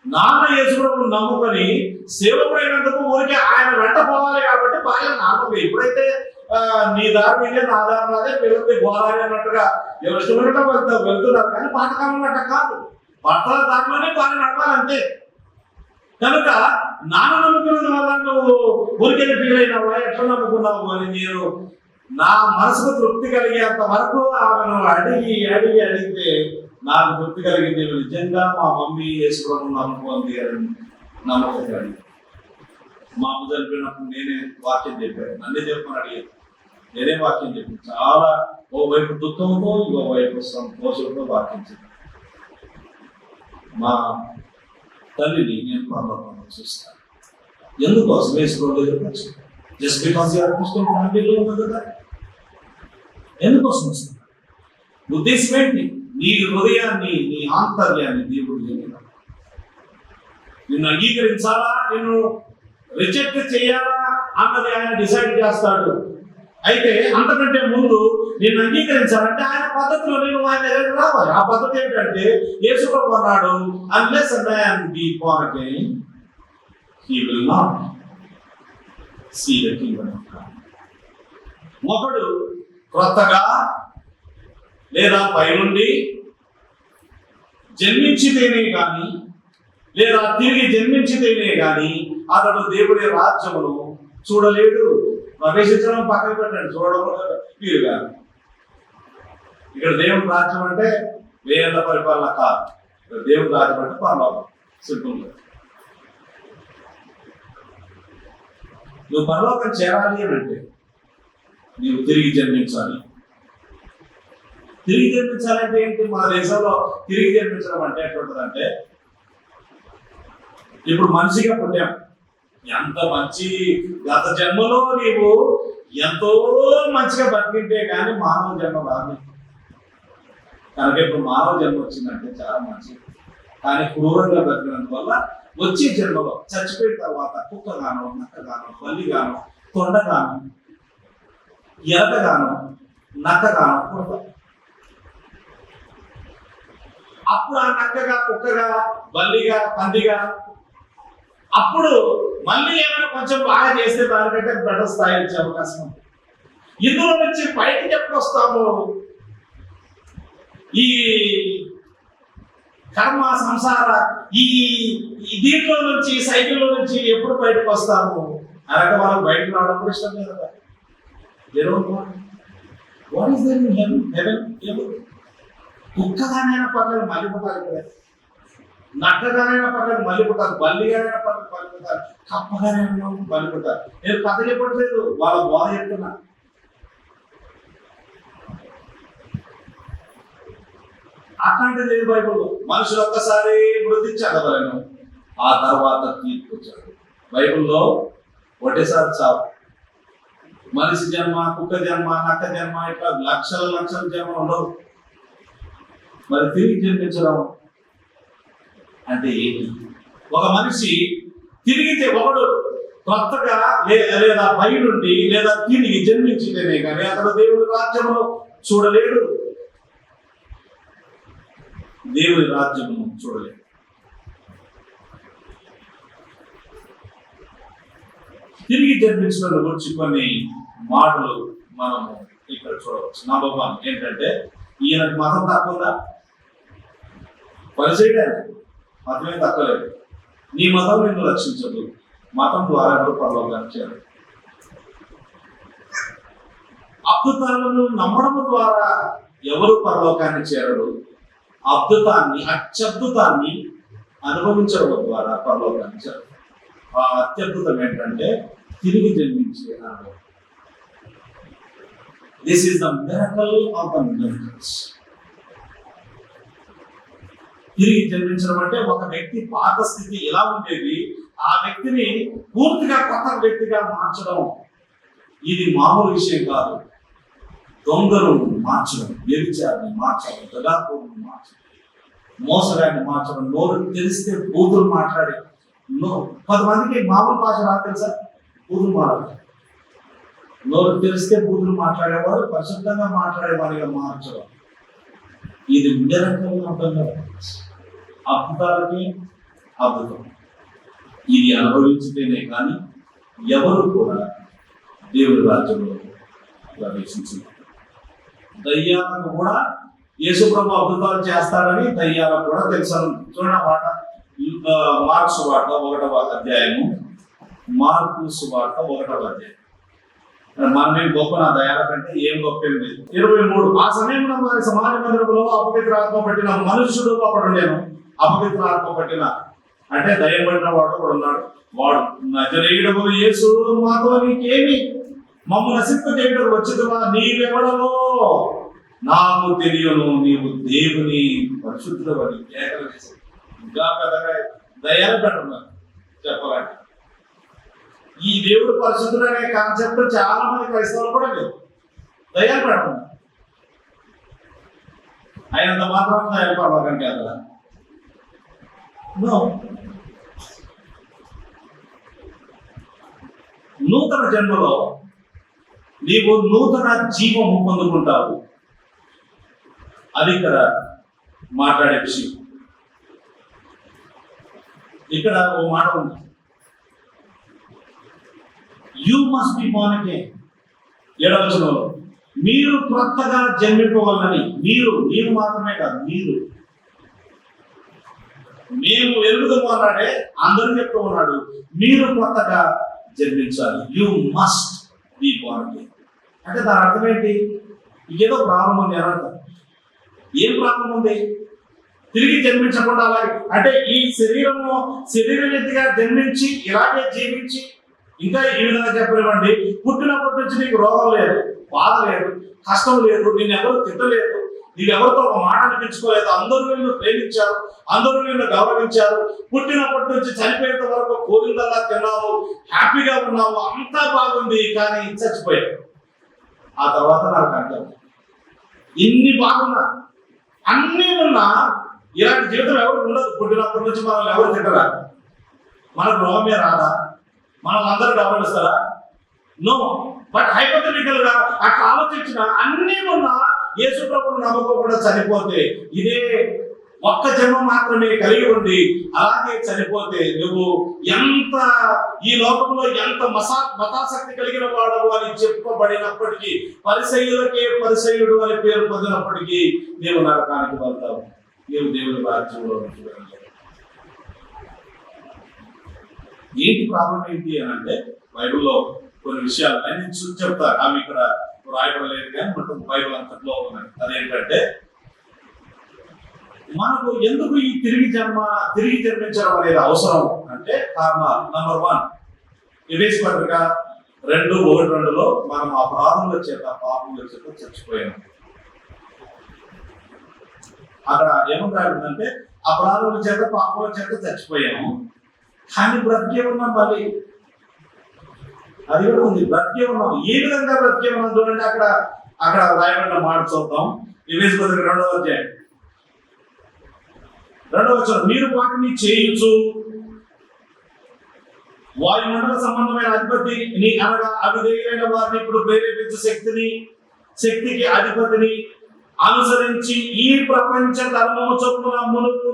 నాన్న యేసు ప్రభుని నమ్ముకొని సేవకుడైనందుకు ఊరికే ఆయన వెంట పోవాలి కాబట్టి బాగా నామకం. ఎప్పుడైతే నీ దారి మీదే నా దారి నాదే పిల్లలకి గోదావరి అన్నట్టుగా ఎవరు ఇష్టమైనట్టు వెళ్తున్నారు. కానీ పాతకాలం అట్ట కాదు, భర్తల దారిలోనే బాగా నడవాలంతే. కనుక నాన్న నమ్ముకున్నది వల్ల నువ్వు ఊరికెళ్ళి ఫీల్ అయినావా, ఎట్లా నమ్ముకున్నావు అని నేను నా మనసుకు తృప్తి కలిగేంత వరకు ఆమెను అడిగితే నాకు తృప్తి కలిగింది. నిజంగా మా మమ్మీ యేసు ప్రభువుని నమ్ముకుంది అని నమ్మకం. మా అమ్మ చనిపోయినప్పుడు నేనే వాక్యం చెప్పాను, నన్నే చెప్పమని అడిగాను. నేనే వాక్యం చెప్పాను. చాలా ఓవైపు దుఃఖంతో ఇంకోవైపు సంతోషంతో వాక్యం చెప్పాను. మా తల్లిని నేను పరలోకంలో చూస్తాను. ఎందుకోసం యేసు ప్రభు దగ్గరికి వచ్చి, జస్ట్ బికాస్ యూఆర్ క్రిస్టియన్ ఫ్యామిలీలో ఉంది కదా, ఎందుకోసం వస్తుంది? ఉద్దేశం ఏంటి? నీ హృదయాన్ని, నీ ఆంతర్యాన్ని దేవుడు నిన్ను అంగీకరించాలా, నిన్ను రిజెక్ట్ చేయాలా అన్నది ఆయన డిసైడ్ చేస్తాడు. అయితే అంతకంటే ముందు నిన్ను అంగీకరించాలంటే ఆయన పద్ధతిలో నేను ఆయన దగ్గరికి రావాలి. ఆ పద్ధతి ఏంటంటే యేసు ప్రభువు అన్నాడు, unless a man be born again, he will not see the kingdom of God. ఒకడు క్రొత్తగా లేదా పైనుండి జన్మించితేనే గాని లేదా తిరిగి జన్మించితేనే గాని అతడు దేవుడి రాజ్యమును చూడలేడు. ప్రవేశించడం పక్కన పెట్టండి, చూడడం వీరుగా. ఇక్కడ దేవుడి రాజ్యం అంటే వేల పరిపాలన కాదు. దేవుడి రాజ్యం అంటే పరలోకం. సింపుల్. నువ్వు పరలోకం చేరాలి అని అంటే నీవు తిరిగి జన్మించాలి. తిరిగి జన్మించాలంటే ఏంటి? మన దేశంలో తిరిగి జన్మించడం అంటే ఎట్లుంటుందంటే, ఇప్పుడు మనిషిగా పుట్టాం, ఎంత మంచి గత జన్మలో నీవు ఎంతో మంచిగా బతికింటే కానీ మానవ జన్మ రాదు. కనుక ఇప్పుడు మానవ జన్మ వచ్చిందంటే చాలా మంచిది. కానీ క్రూరంగా బ్రతికినందువల్ల వచ్చే జన్మలో చచ్చిపోయిన తర్వాత కుక్కగానో, నక్కగానో, బల్లిగానో, తొండగానో, ఎలకగానో, నక్కగానో పుడతారు. అప్పుడు ఆ నక్కగా, కుక్కగా, బల్లిగా, పందిగా, అప్పుడు మళ్ళీ ఏమైనా కొంచెం బాగా చేస్తే దానికంటే బెటర్ స్థాయి వచ్చే అవకాశం ఉంది. ఇందులో నుంచి బయటికి ఎప్పుడు వస్తాము? ఈ కర్మ సంసార ఈ దీంట్లో నుంచి, సైకిల్లో నుంచి ఎప్పుడు బయటకు వస్తాము అనగా వాళ్ళకి బయటకు రావడం కూడా ఇష్టం లేదు కదా. What is there in heaven? కుక్కగానైనా పర్లేదు మళ్ళీ పుట్టాలి ఇక్కడ, నక్కగానైనా పర్లేదు మళ్ళీ పుట్టాలి, బల్లిగానైనా పర్లేదు మళ్ళీ పుట్టాలి, కప్పగానైనా మళ్ళీ పుట్టాలి. నేను కథ చెప్పట్లేదు, వాళ్ళ బోధ చెప్తున్నా. అట్లాంటిది లేదు బైబిల్లో. మనుషులు ఒక్కసారి మృతి చెందవలను, ఆ తర్వాత తీర్పు వచ్చాడు. బైబిల్లో ఒకటేసారి చావు. మనిషి జన్మ, కుక్క జన్మ, నక్క జన్మ, ఇట్లా లక్షల లక్షల జన్మ ఉండవు. మరి తిరిగి జన్మించడం అంటే ఏంటి? ఒక మనిషి తిరిగితే ఒకడు కొత్తగా లేదా పై నుండి లేదా తిరిగి జన్మించితేనే కానీ అతను దేవుడి రాజ్యమును చూడలేడు, దేవుడి రాజ్యమును చూడలేడు. తిరిగి జన్మించడం గురించి కొన్ని మాటలు మనము ఇక్కడ చూడవచ్చు. నంబర్ 1 ఏంటంటే, ఈయనకు మతం తక్కువదా? పరిచయం మతమే తక్కువలేదు. నీ మతం నిన్ను రక్షించదు, మతం ద్వారా కూడా పరలోకానికి చేరదు. అద్భుతాలను నమ్మడం ద్వారా ఎవరు పరలోకాన్ని చేరడు. అత్యద్భుతాన్ని అనుభవించడం ద్వారా పరలోకాన్ని చేరదు. ఆ అత్యద్భుతం ఏంటంటే తిరిగి జన్మించే అనుభవం. This is the miracle of the miracles. తిరిగి జన్మించడం అంటే ఒక వ్యక్తి పాత స్థితి ఎలా ఉండేది ఆ వ్యక్తిని పూర్తిగా కొత్త వ్యక్తిగా మార్చడం. ఇది మామూలు విషయం కాదు. దొంగను మార్చడం, వ్యభిచారిని మార్చడం, దగాకోరుని మార్చడం, మోసగాన్ని మార్చడం, నోరు తెలిస్తే బూతులు మాట్లాడి, కొంతమందికి మామూలు భాష రాదు తెలుసా, బూతులు మాట్లాడారు. నోరు తెలిస్తే బూతులు మాట్లాడేవాడు పరిశుద్ధంగా మాట్లాడేవాడిగా మార్చడం. ఇది మిరకల్ ఆఫ్ ద మిరకల్స్. అద్భుతాలకి అద్భుతం. ఇది అనుభవించితేనే కానీ ఎవరు కూడా దేవుడి రాజ్యంలో ప్రవేశించారు. దయ్యాలకు కూడా యేసుప్రభు అద్భుతాలు చేస్తాడని దయ్యాలకు కూడా తెలుసు. చూడండి మాట, మార్కు సువార్త 1వ అధ్యాయము, మార్కు సువార్త 1వ అధ్యాయం. మనమేం గొప్ప, నా దయాల కంటే ఏం గొప్ప లేదు. 23. ఆ సమయంలో వారి సమాజ మందిరంలో అపవిత్ర ఆత్మ పట్టిన మనుషుడు అప్పుడు నేను. అపవిత్ర ఆత్మ పట్టిన అంటే దయ్యం పట్టిన వాడు కూడా ఉన్నాడు. వాడు నజరేయుడగు యేసు, మాతో నీకేమి, మమ్ము నశింపజేయుటకు వచ్చినవా, నీవెవడవో నాకు తెలియను, నీవు దేవుని పరిశుద్ధుడు అని కేకలు వేసి ఇంకా పెద్దగా దయ్యాలు పెట్టున్నారు. చెప్పాలంటే ఈ దేవుడు పరిశుద్ధుడు అనే కాన్సెప్ట్ చాలా మంది క్రైస్తవులు కూడా లేదు. దయ్యాలు పెట్టున్నారు. అయినంత మాత్రం దయ్యాలు పడకంటే కదా. నూతన జన్మలో నీవు నూతన జీవము పొందుకుంటావు. అది ఇక్కడ మాట్లాడే విషయం. ఇక్కడ ఓ మాట ఉంది, you must be born again. 7వ వచనంలో మీరు కొత్తగా జన్మింపవాలని. మీరు మాత్రమే కాదు, మేము ఎరుగుదము అన్నాడే, అందరూ చెప్తూ ఉన్నాడు మీరు కొత్తగా జన్మించాలి. You must be born again. అంటే దాని అర్థం ఏంటి? ఏదో ప్రాబ్లం ఉంది అని అర్థం. ఏం ప్రాబ్లం ఉంది? తిరిగి జన్మించకుండా అలాగే అంటే ఈ శరీరరీతిగా జన్మించి ఇలాగే జీవించి, ఇంకా ఈ విధంగా చెప్పనివ్వండి, పుట్టినప్పటి నుంచి నీకు రోగం లేదు, బాధ లేదు, కష్టం లేదు, నేను ఎవరు తిట్టలేదు, నీవెవరితో ఒక మాట అనిపించుకోలేదు, అందరూ నిన్ను ప్రేమించారు, అందరూ నిన్ను గౌరవించారు, పుట్టినప్పటి నుంచి చనిపోయేంత వరకు కోరిందల్లా తిన్నావు, హ్యాపీగా ఉన్నావు, అంతా బాగుంది, కానీ చచ్చిపోయావు. ఆ తర్వాత నాకు అంటే ఇన్ని బాగున్నా, అన్నీ ఉన్నా ఇలాంటి జీవితం ఎవరు ఉండదు. పుట్టినప్పటి నుంచి మనల్ని ఎవరు తిట్టరా? మనకు రోగమే రాదా? మనం అందరూ గౌరవిస్తారా? నో. బట్ హైపోథెటికల్ గా అట్లా ఆలోచించిన అన్ని ఉన్న యేసు ప్రభువును నమ్మకుండా చనిపోతే, ఇదే ఒక్క జన్మ మాత్రమే కలిగి ఉండి అలాగే చనిపోతే నువ్వు ఎంత ఈ లోకంలో ఎంత మతాసక్తి కలిగిన వాడవు అని చెప్పబడినప్పటికీ, పరిసయ్యుడు అని పేరు పొందినప్పటికీ నీవు నరకానికి వెళ్తావు. నీవు దేవుని రాజ్యంలో ఏంటి ప్రాబ్లం ఏంటి అని అంటే, బైబిల్లో కొన్ని విషయాలు నేను చెప్తాను. అవి ఇక్కడ రాయడం లేదు కానీ మొత్తం బైబిల్ అంతట్లో ఉన్నాయి. అదేంటంటే, మనకు ఎందుకు ఈ తిరిగి జన్మించడం అనేది అవసరం అంటే కారణాలు. నంబర్ 1, ఎఫెసీ పత్రిక 2:1-2లో మనం అపరాధముల చేత పాపముల చేత చచ్చిపోయాం. అక్కడ ఏమంటారంటే అపరాధముల చేత పాపముల చేత చచ్చిపోయాము, కానీ బ్రతికే ఉన్నాం. మళ్ళీ అది కూడా ఉంది, బ్రతికే ఉన్నాం. ఏ విధంగా బ్రతికే ఉన్నాం చూడండి. అక్కడ రాయబడిన మాట చూద్దాం. ఎఫెసీ పత్రిక 2వ అధ్యాయం 2వ వచనం, మీరు వాటిని చేయించు వాయుమండల సంబంధమైన అధిపతిని అనగా అవిధేయులైన వారిని ఇప్పుడు ప్రేరేపించే శక్తికి అధిపతిని అనుసరించి ఈ ప్రపంచ ధర్మము చొప్పున మునుపు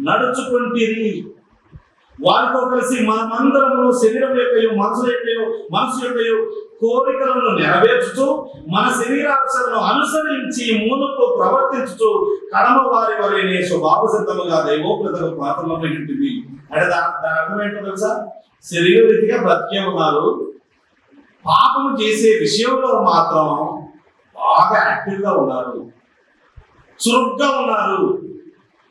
నడుచుకుంటిరి. వారితో కలిసి మనమందరము శరీరం యొక్క మనసు యొక్క కోరికలను నెరవేర్చుతూ మన శరీరాశలను అనుసరించి మునుపు ప్రవర్తించుతూ కడమ వారి వలెనే స్వభావ సిద్ధముగా దైవోక్తకు పాత్రలమై ఉంటుంది. అంటే దాని అర్థం ఏంటో తెలుసా? శరీర రీతిగా బ్రతికే ఉన్నారు, పాపము చేసే విషయంలో మాత్రం బాగా యాక్టివ్ గా ఉన్నారు, చురుగ్గా ఉన్నారు.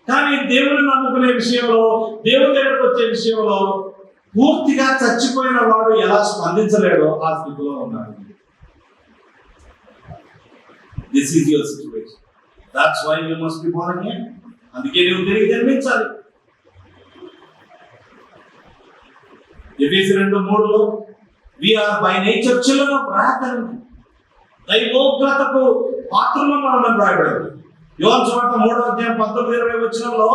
కానీ దేవుని నమ్ముకునే విషయంలో, దేవుని దగ్గరకు వచ్చే విషయంలో పూర్తిగా చచ్చిపోయిన వాడు ఎలా స్పందించలేడో ఆ స్థితిలో ఉన్నాడు. This is your situation. That's why you must be born again. అందుకే నువ్వు తిరిగి జన్మించాలి. ఎఫెసీ 2:3లో we are by nature children of wrath అని దైవోగ్రతకు పాత్రలు మనం రాయబడింది. యోహాను సువార్త 3వ అధ్యాయం 19-20 వచనంలో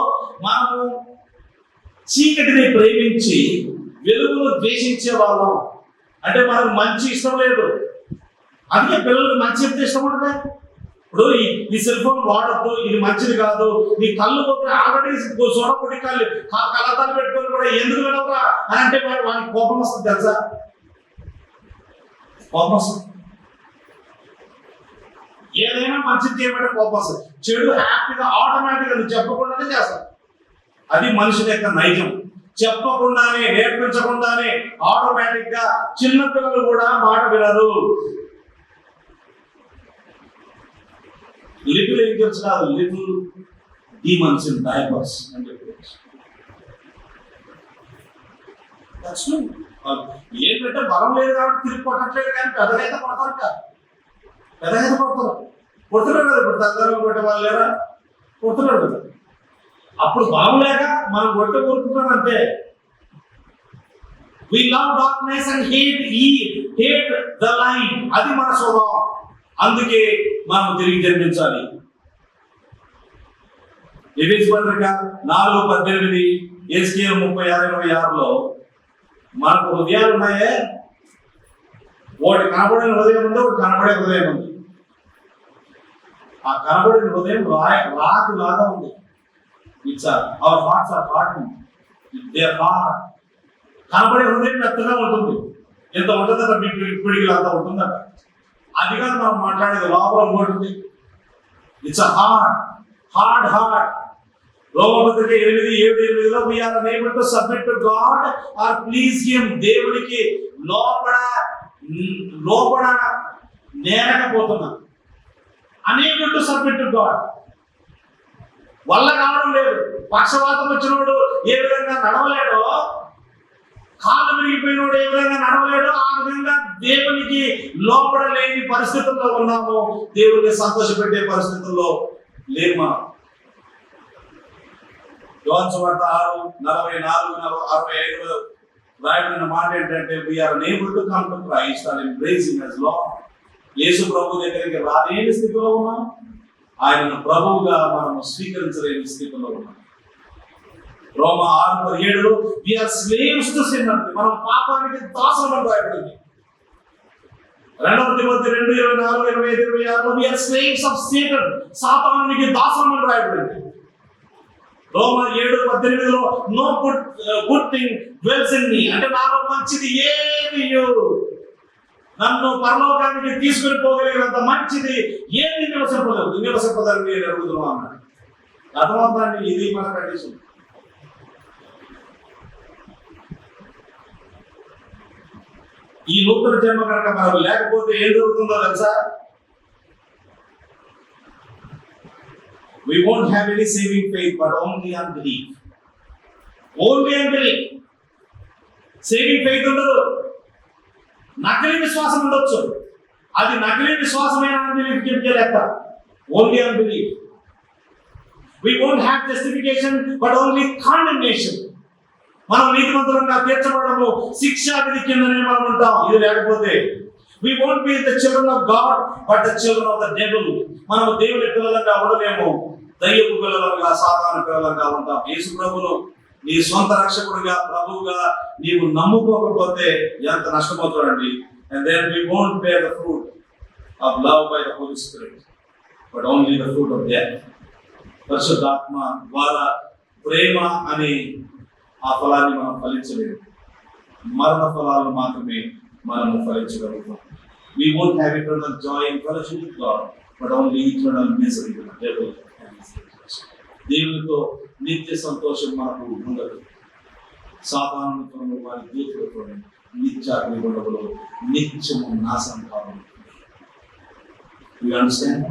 మనము చీకటిని ప్రేమించి వెలుగును ద్వేషించే వాళ్ళం. అంటే మనకు మంచి ఇష్టం లేదు, అందుకే పిల్లలకు మంచి చెప్తే ఇష్టం ఉంటుంది. ఇప్పుడు ఈ సెల్ ఫోన్ వాడద్దు, ఇది మంచిది కాదు, నీ కళ్ళు పోతే ఆల్రెడీ చూడబుట్టి కళ్ళతాలు పెట్టుకొని కూడా ఎందుకు వినవురా అని అంటే వానికి కోపం వస్తుంది. తెలుసా? కోపం వస్తుంది. ఏదైనా మంచిది చేయమంటే కోపం వస్తుంది. చెడు హ్యాపీగా ఆటోమేటిక్గా నువ్వు చెప్పకుండానే చేస్తావు. అది మనుషుల యొక్క నైజం. చెప్పకుండానే, నేర్పించకుండానే ఆటోమేటిక్ గా చిన్న పిల్లలు కూడా మాట వినరు. లిటిల్ ఏంజల్స్ కాదు, లిటిల్ డీమన్స్ ఇన్ డైపర్స్ అని చెప్పవచ్చు. ఏంటంటే బలం లేదు కాబట్టి తిరిగి కొట్టట్లేదు, కానీ పెద్దగైతే కొడతారు కాదు, పెద్దగైతే కొడతారు. కొడుతున్నారు కదా, ఇప్పుడు తగ్గరం కొట్టే వాళ్ళు లేరా? కొడుతున్నారు కదా. అప్పుడు బలం లేక మనం కొట్టే కోరుకుంటాం అంతే. We love darkness and hate the light. అది మన స్వభావం. అందుకే మనం తిరిగి జన్మించాలి. ఎఫెసీ పత్రిక 4:18, ఎస్కేల్ 36:26లో మనకు హృదయాలు ఉన్నాయే, ఒకటి కనబడిన హృదయం ఉంది, ఒకటి కనబడే హృదయం ఉంది. ఆ కనబడిన హృదయం రాతి లాగా ఉంది. It's our hearts are hard, they are hard. కనబడే హృదయం మెత్తగా ఉంటుంది, ఎంత ఉంటుందట, పిడిగిలు అంతా ఉంటుందట. అది కాదు మనం మాట్లాడేది, లోపల ఉంటుంది. It's a hard heart. రోమపత్రిక 8:7-8లో we are unable to submit to God or please him. దేవునికి లోపడ నేరకపోతున్నా. unable to submit to God. వల్ల కావడం లేదు. పక్షవాతం వచ్చినోడు ఏ విధంగా నడవలేడో, కాళ్ళు విరిగిపోయినోడు ఏ విధంగా నడవలేడో, ఆ విధంగా దేవునికి లోపడలేని పరిస్థితుల్లో ఉన్నాము. దేవుడిని సంతోషపెట్టే పరిస్థితుల్లో లేరు మనం. యోహాను సువార్త 6:44-65 రాయబడిన మాట ఏంటంటే we are unable to come to Christ or embrace him as Lord. యేసు ప్రభు దగ్గరికి రాలేని స్థితిలో ఉన్నాం. ఆయనను ప్రభువుగా మనము స్వీకరించలేని స్థితిలో ఉన్నాం. రోమ 6:7 we are slaves to sin అంటే మనం పాపానికి దాసులమని రాయబడింది. 2 Timothy 2:24, 25, 26 we are slaves of Satan సాతానునికి దాసులమని రాయబడింది. రోమ 7:18 no good thing dwells in me అంటే నాలో మంచిది ఏది నన్ను పరలోకానికి తీసుకుని పోగలిగినంత మంచిది ఏది నివసింపదని నేను అడుగుతున్నా అన్నాడు. అర్థమవుతాండి? ఇది మన కండిషన్. ఈ నూతన జన్మ కనుక మనకు లేకపోతే ఏం జరుగుతుందో తెలుసా? We won't have any saving faith but only unbelief. Only unbelief. Saving faith ఉండదు. నకిలీ విశ్వాసం ఉండొచ్చు. అది నకిలీ విశ్వాసమైన unbelief కి లెక్క. Only unbelief. We won't have justification but only condemnation. మనం నీతిమంతులంగా తీర్చబడము శిక్షా విధి కిందనే మనం ఉంటాం. ఇది లేకపోతే we won't be the children of God but the children of the devil. మనం దేవుని పిల్లలంగా ఉండలేము, దయ్యపు పిల్లలంగా సాతాను పిల్లలంగా ఉంటాం. యేసు ప్రభువును నీ సొంత రక్షకుడిగా ప్రభువుగా నీవు నమ్ముకోకపోతే ఎంత నష్టపోతాడండి. and then we won't bear the fruit of love by the Holy Spirit but only the fruit of death. పరిశుద్ధాత్మ ద్వారా ప్రేమ అనే ఆ ఫలాన్ని మనం ఫలించలేము. మరణ ఫలాలు మాత్రమే మనము ఫలించగలుగుతాం. We won't have eternal joy in fellowship with God but only eternal misery with the devil. దేవునితో నిత్య సంతోషం మనకు ఉండదు. సాతానుతో వారి దూతలతో నిత్య అగ్నిగుండములో నిత్యము నాశనం కావాలి. You understand?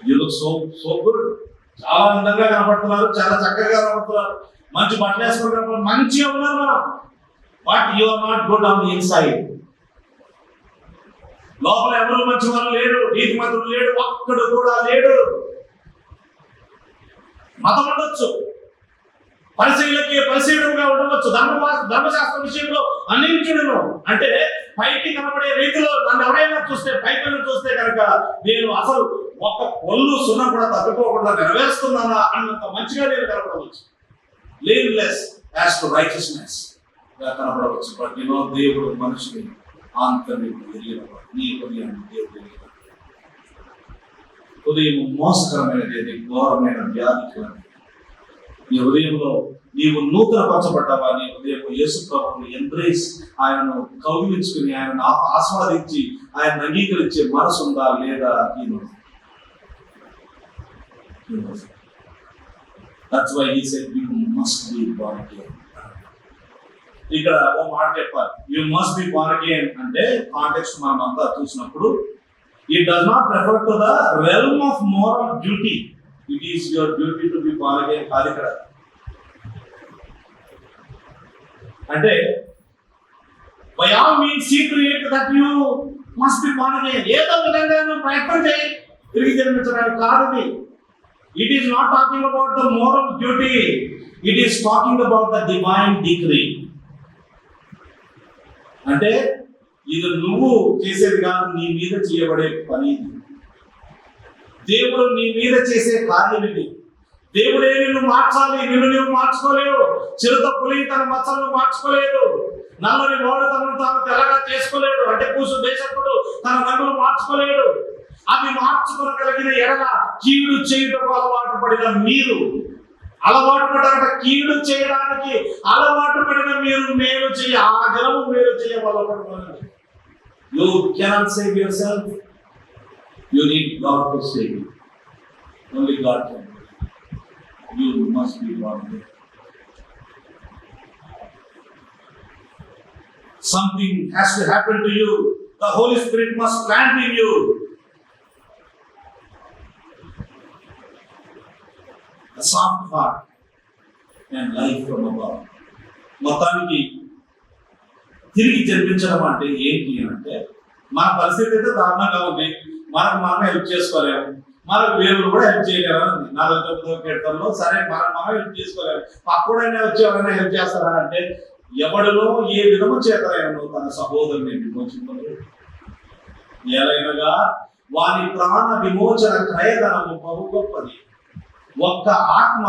You look so good. చాలా అందంగా కనపడుతున్నారు, చాలా చక్కగా కనపడుతున్నారు, మంచి బట్టలు వేసుకుంటున్నారు, మంచిగా ఉన్నారు మనం. But you are not good on the inside. లోపల ఎవరు మంచి వాళ్ళు లేడు, నీతిమంతుడు లేడు, ఒక్కడు కూడా లేడు. మతం ఉండొచ్చు, పరిశీలనగా ఉండవచ్చు, ధర్మశాస్త్ర విషయంలో అన్నింటిను అంటే పైకి కనబడే రీతిలో నన్ను ఎవరైనా చూస్తే పైకి చూస్తే కనుక నేను అసలు ఒక్క పొల్లు సున్నా కూడా తగ్గిపోకుండా నెరవేరుస్తున్నానా అన్నంత మంచిగా నేను కనపడవచ్చు. blameless as to righteousness గా కనపడవచ్చు. బట్ దేవుడు మనుషుని ఆంతర్యం తెలియనవాడు. నీ హృదయాన్ని దేవుడు తెలియదు. హృదయం మోసకరమైనది, ఘోరమైన వ్యాధి. నీ హృదయంలో నీవు నూతన పరచబడ్డావా? నీ హృదయం యేసు ప్రభువుని ఎంబ్రేస్, ఆయనను కౌగిలించుకుని ఆయనను ఆస్వాదించి ఆయన అంగీకరించే మనసు ఉందా లేదా? That's why he said you must be born again. ఇక్కడ ఓ మాట చెప్పాలి, you must be born again అంటే కాంటెక్స్ట్ మనం అంతా చూసినప్పుడు it does not refer to the realm of moral duty. It is your duty to be born again కాదు ఇక్కడ. అంటే by all means see to it that you must be born again. ఏదో విధంగా నువ్వు ప్రయత్నం చేయి తిరిగి జన్మించడానికి కాదు. It is not talking about the moral duty. It is talking about the divine decree. అంటే ఇది నువ్వు చేసేది కాదు, నీ మీద చేయబడే పని. దేవుడు నీ మీద చేసే కార్యం ఇది. దేవుడే నిన్ను మార్చాలి, నిన్ను నువ్వు మార్చుకోలేవు. చిరుత పులి తన మచ్చలను మార్చుకోలేదు. నల్లని వాడు తనను తాను తెల్లగా చేసుకోలేడు. అంటే కూసు దేశకుడు తన రంగులు మార్చుకోలేడు. అవి మార్చుకోగలిగిన ఎడల కీడు చేయుటకు అలవాటు పడిన మీరు, అలవాటు పడాలంటే కీడు చేయడానికి అలవాటు పడిన మీరు మేలు చేయ, ఆ దినము మేలు చేయవలపడుతున్నారు. You cannot save yourself. You need God to save you. Only God can. You must be born again. Something has to happen to you. The Holy Spirit must plant in you. A soft heart and life from above. మొత్తానికి తిరిగి జన్మించడం అంటే ఏంటి అంటే, మన పరిస్థితి అయితే దారుణంగా ఉంది. మనం హెల్ప్ చేసుకోలేము, మనకు వేరు కూడా హెల్ప్ చేయలేము. 49వ కీర్తనలో సరే మనం హెల్ప్ చేసుకోలేము, పక్కడైనా వచ్చి ఎవరైనా హెల్ప్ చేస్తారా అంటే, ఎవడిలో ఏ విధము చేతనైనా తన సహోదరుని విమోచింపలేడు. ఏలైనగా వాని ప్రాణ విమోచన క్రయధనము బహు గొప్పది. ఒక్క ఆత్మ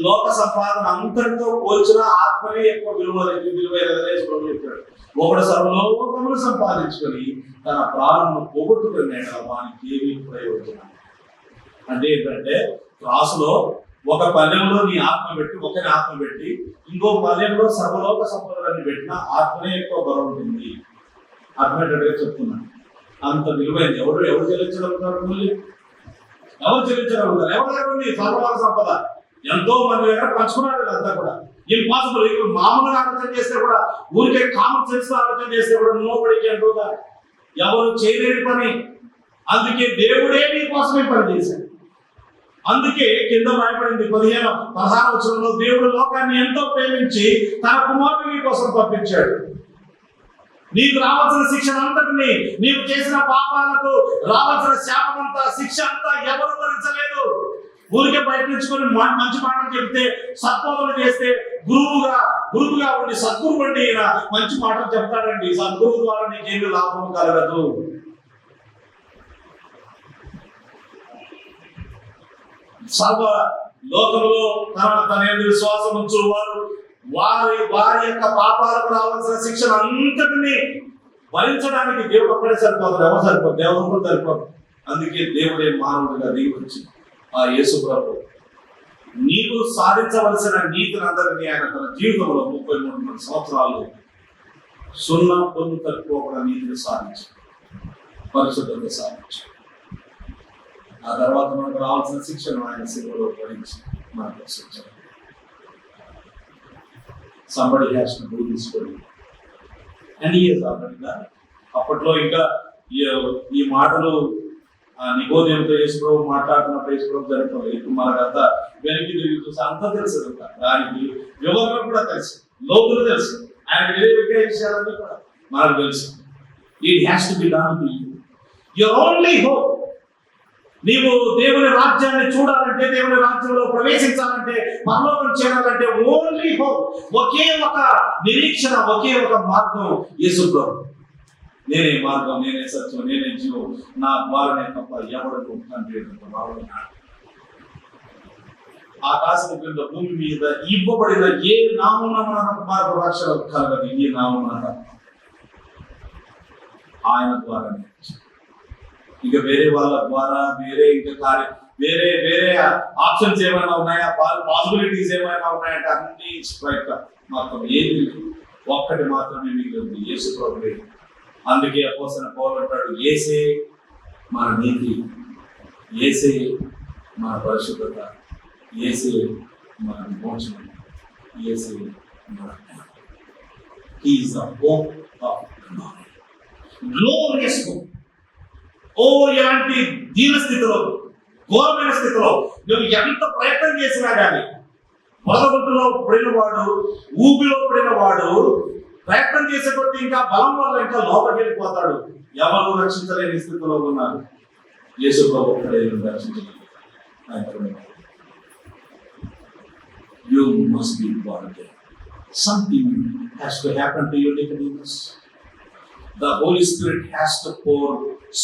లోక సంపాదన అంతటితో పోల్చిన ఆత్మనే ఎక్కువ విలువైనదని చెప్పాడు. ఒకడు సర్వలోకమును సంపాదించుకొని తన ప్రాణమును పోగొట్టుకునే వానికి ఏమీ ప్రయోజనం. అంటే ఏంటంటే క్లాసులో ఒక పల్లెంలో నీ ఆత్మ పెట్టి ఒకరి ఆత్మ పెట్టి ఇంకో పల్లెంలో సర్వలోక సంపదలన్నీ పెట్టిన ఆత్మనే ఎక్కువ బలం ఉంటుంది. అర్థమయ్యేటట్టుగా చెప్తున్నాను. అంత విలువైంది. ఎవరు చెల్లించగలుగుతారు? మళ్ళీ ఎవరు చెల్లించగలుగుతారు? ఎవరు సర్వలోక సంపద ఎంతో మంది దగ్గర పంచుకున్నారు. అంతా కూడా ఇంపాసిబుల్. ఇప్పుడు మామూలుగా ఆలోచన చేస్తే కూడా, ఊరికే కామన్ సెన్స్ ఆలోచన చేస్తే కూడా నోబడీకి ఎంతోగా ఎవరు చేయలేని పని. అందుకే దేవుడే నీ కోసమే పని చేశాడు. అందుకే కింద రాయబడింది 16వ వచనంలో, దేవుడు లోకాన్ని ఎంతో ప్రేమించి తన కుమారుని నీ కోసం పంపించాడు. నీకు రావాల్సిన శిక్షణ అంతటిని, నీకు చేసిన పాపాలకు రావాల్సిన శాపమంతా, శిక్ష అంతా ఎవరు భరించలేదు. ఊరికే బయట నుంచుకొని మంచి మాటలు చెప్తే, సద్బోధన చేస్తే, గురువుగా ఉండి సద్గురు వండి ఈయన మంచి మాటలు చెప్తాడండి. సద్గురువు ద్వారా నీకేమి లాభం కలగదు. సర్వ లోకంలో తన విశ్వాసం ఉంచు వారి యొక్క పాపాలకు రావాల్సిన శిక్షణ అంతటిని భరించడానికి దేవుడు ఒక్కడే సరిపోతాడు. ఎవరు సరిపోదు? దేవుడు సరిపోదు. అందుకే దేవుడే మానవుడిగా దిగి వచ్చి ఆ యేసు ప్రభు నీవు సాధించవలసిన నీతిని అందరినీ ఆయన తన జీవితంలో 33 సంవత్సరాలు సున్నా పొందు తక్కువ నీతిని సాధించి పరిశుద్ధంగా సాధించి ఆ తర్వాత మనకు రావాల్సిన శిక్షను ఆయన శిలువలో భరించి మనకు శిక్షణ. Somebody has to do this for you. And he is already done. అప్పట్లో ఇంకా ఈ మాటలు నికోదేముతో యేసుప్రభు మాట్లాడుతున్నప్పుడు యేసుప్రభు జరుగుతుంది. ఇప్పుడు మనకంతా వెనక్కి తిరిగి చూసి అంతా తెలుసు. దానికి వివరణ కూడా తెలుసు, లోతులు తెలుసు, ఆయన వేరే విషయాలన్నీ కూడా మనకు తెలుసు. It has to be done to you. Your only hope. నీవు దేవుని రాజ్యాన్ని చూడాలంటే, దేవుని రాజ్యంలో ప్రవేశించాలంటే, పరలోకం చేరాలంటే ఓన్లీ హోప్, ఒకే ఒక నిరీక్షణ, ఒకే ఒక మార్గం యేసు ప్రభు. నేనే మార్గం, నేనే సత్యం, నేనే జీవం, నా ద్వారానే తప్ప ఎవరు తండ్రి బాగున్నాడు. ఆకాశం కింద భూమి మీద ఇవ్వబడిన ఏ నామమున మనకు రక్షణ కలగదు. ఈ నామమున ఆయన ద్వారానే. ఇక వేరే వాళ్ళ ద్వారా వేరే ఆప్షన్స్ ఏమైనా ఉన్నాయా, పాసిబిలిటీస్ ఏమైనా ఉన్నాయంటే అన్ని స్ట్రైక్ మాత్రం ఏది ఒక్కటి మాత్రమే మిగిలింది, యేసు ప్రభువే. అందుకే అపోస్తలుడైన పౌలు అంటాడు, యేసే మన నీతి, యేసే మన పరిశుద్ధత, యేసే మన విమోచనం, యేసే మన he is the hope of glory. Glorious hope. ఓ ఇలాంటి దీన స్థితిలో, ఘోరమైన స్థితిలో నువ్వు ఎంత ప్రయత్నం చేసినా కానీ, పొదగొట్టులో పడినవాడు, ఊపిలో పడినవాడు ప్రయత్నం చేసే కొద్ది ఇంకా బలం వల్ల ఇంకా లోపలికి వెళ్ళిపోతాడు. ఎవరు రక్షించలేని స్థితిలో ఉన్నారు. యేసు ప్రభు ఒక్కడే రక్షించలేదు. You must be born again. Something has to happen to you, Nicodemus. The Holy Spirit has to pour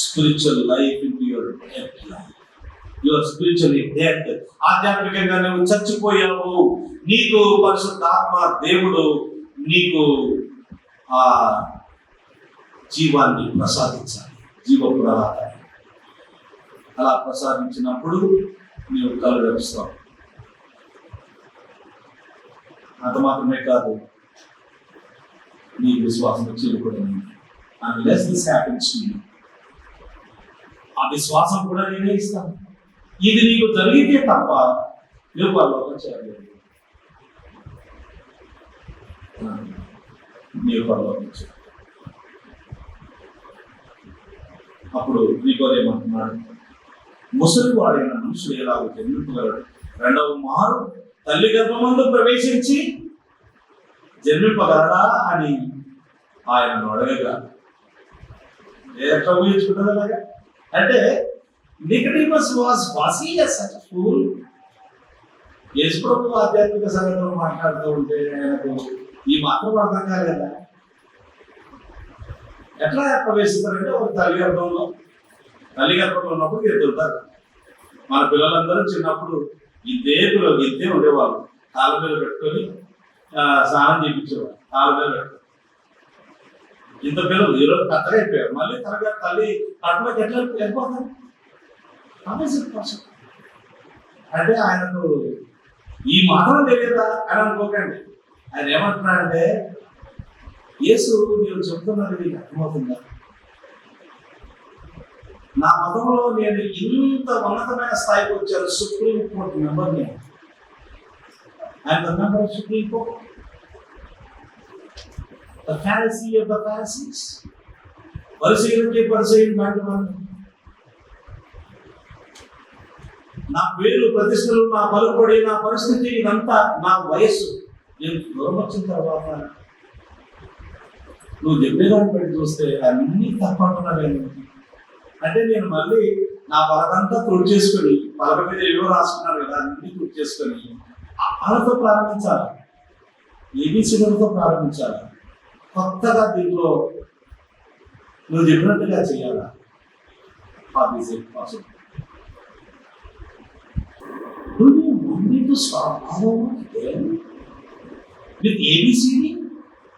spiritual life into your dead life. You are spiritually dead. ఆధ్యాత్మికంగా నువ్వు చచ్చిపోయావు. నీకు పరిశుద్ధాత్మ దేవుడు నీకు ఆ జీవాన్ని ప్రసాదించాలి, జీవ ప్రదాత. అలా ప్రసాదించినప్పుడు నీవు కళ్ళు తెరుస్తావు. అంత మాత్రమే కాదు, నీ విశ్వాసం చీలుకోవడం. Unless this happens to you, ఆ విశ్వాసం కూడా నేనే ఇస్తాను. ఇది నీకు జరిగితే తప్ప నువ్వు పరలోకం చేయలేదు. నీవు పరలోకం చేయలేదు. అప్పుడు నికోదేమంటున్నాడు, ముసలివాడైన మనుషులు ఎలాగో జన్మింపగలడు? రెండవ మారు తల్లి గర్భమందు ప్రవేశించి జన్మింపగలడా అని ఆయనను అడగగా, ఎట్లా ఊహించుకుంటుంది అలాగా? అంటే నికోడెమస్ was he such a fool? యేసు ప్రభు ఆధ్యాత్మిక సంగతులు మాట్లాడుతూ ఉంటే ఆయనకు ఈ మాత్రం అర్థం కాలేదా? ఎట్లా ప్రవేశిస్తారంటే ఒక తల్లి గర్భంలో తల్లి గర్భంలో ఉన్నప్పుడు ఎత్తుంటారు. మన పిల్లలందరూ చిన్నప్పుడు ఇద్దే ఉండేవాళ్ళు. కాళ్ళ మీద పెట్టుకొని స్నానం చేయించేవాళ్ళు. కాళ్ళ మీద పెట్టుకొని ఇంత పిల్లలు ఈరోజు పెద్దగా అయిపోయారు. మళ్ళీ తరగా తల్లి కడుపులోకి ఎట్లా వెళ్ళిపోతారు. అంటే ఆయనకు ఈ మాత్రం తెలియదా అని అనుకోకండి. ఆయన ఏమంటున్నాడంటే, యేసు మీరు చెప్తున్నది మీకు అర్థమవుతుందా? నా మతంలో నేను ఇంత ఉన్నతమైన స్థాయికి వచ్చాను. సుప్రీం కోర్టు మెంబర్ నేను. ఆయన member of supreme court, the Pharisee of the Pharisees. పరిశీలనకి పరిశీలన లాంటి నా పేరు ప్రతిష్టలు, నా పలుకుబడి, నా పరిస్థితి, ఇదంతా నా వయస్సు. నేను దూరం వచ్చిన తర్వాత నువ్వు చెప్పేదాన్ని బట్టి చూస్తే అన్ని తప్పంటున్నాను. అంటే నేను మళ్ళీ నా పలకంతా తుడి చేసుకొని, పలక మీద ఏవో రాసుకున్నాను కదా, అన్ని తుడి చేసుకొని వాళ్ళతో ప్రారంభించాలి. ఏబిసిలతో ప్రారంభించాలి. కొత్తగా దీంట్లో నువ్వు చెప్పినట్టుగా చేయాలా? ఏబిసిడి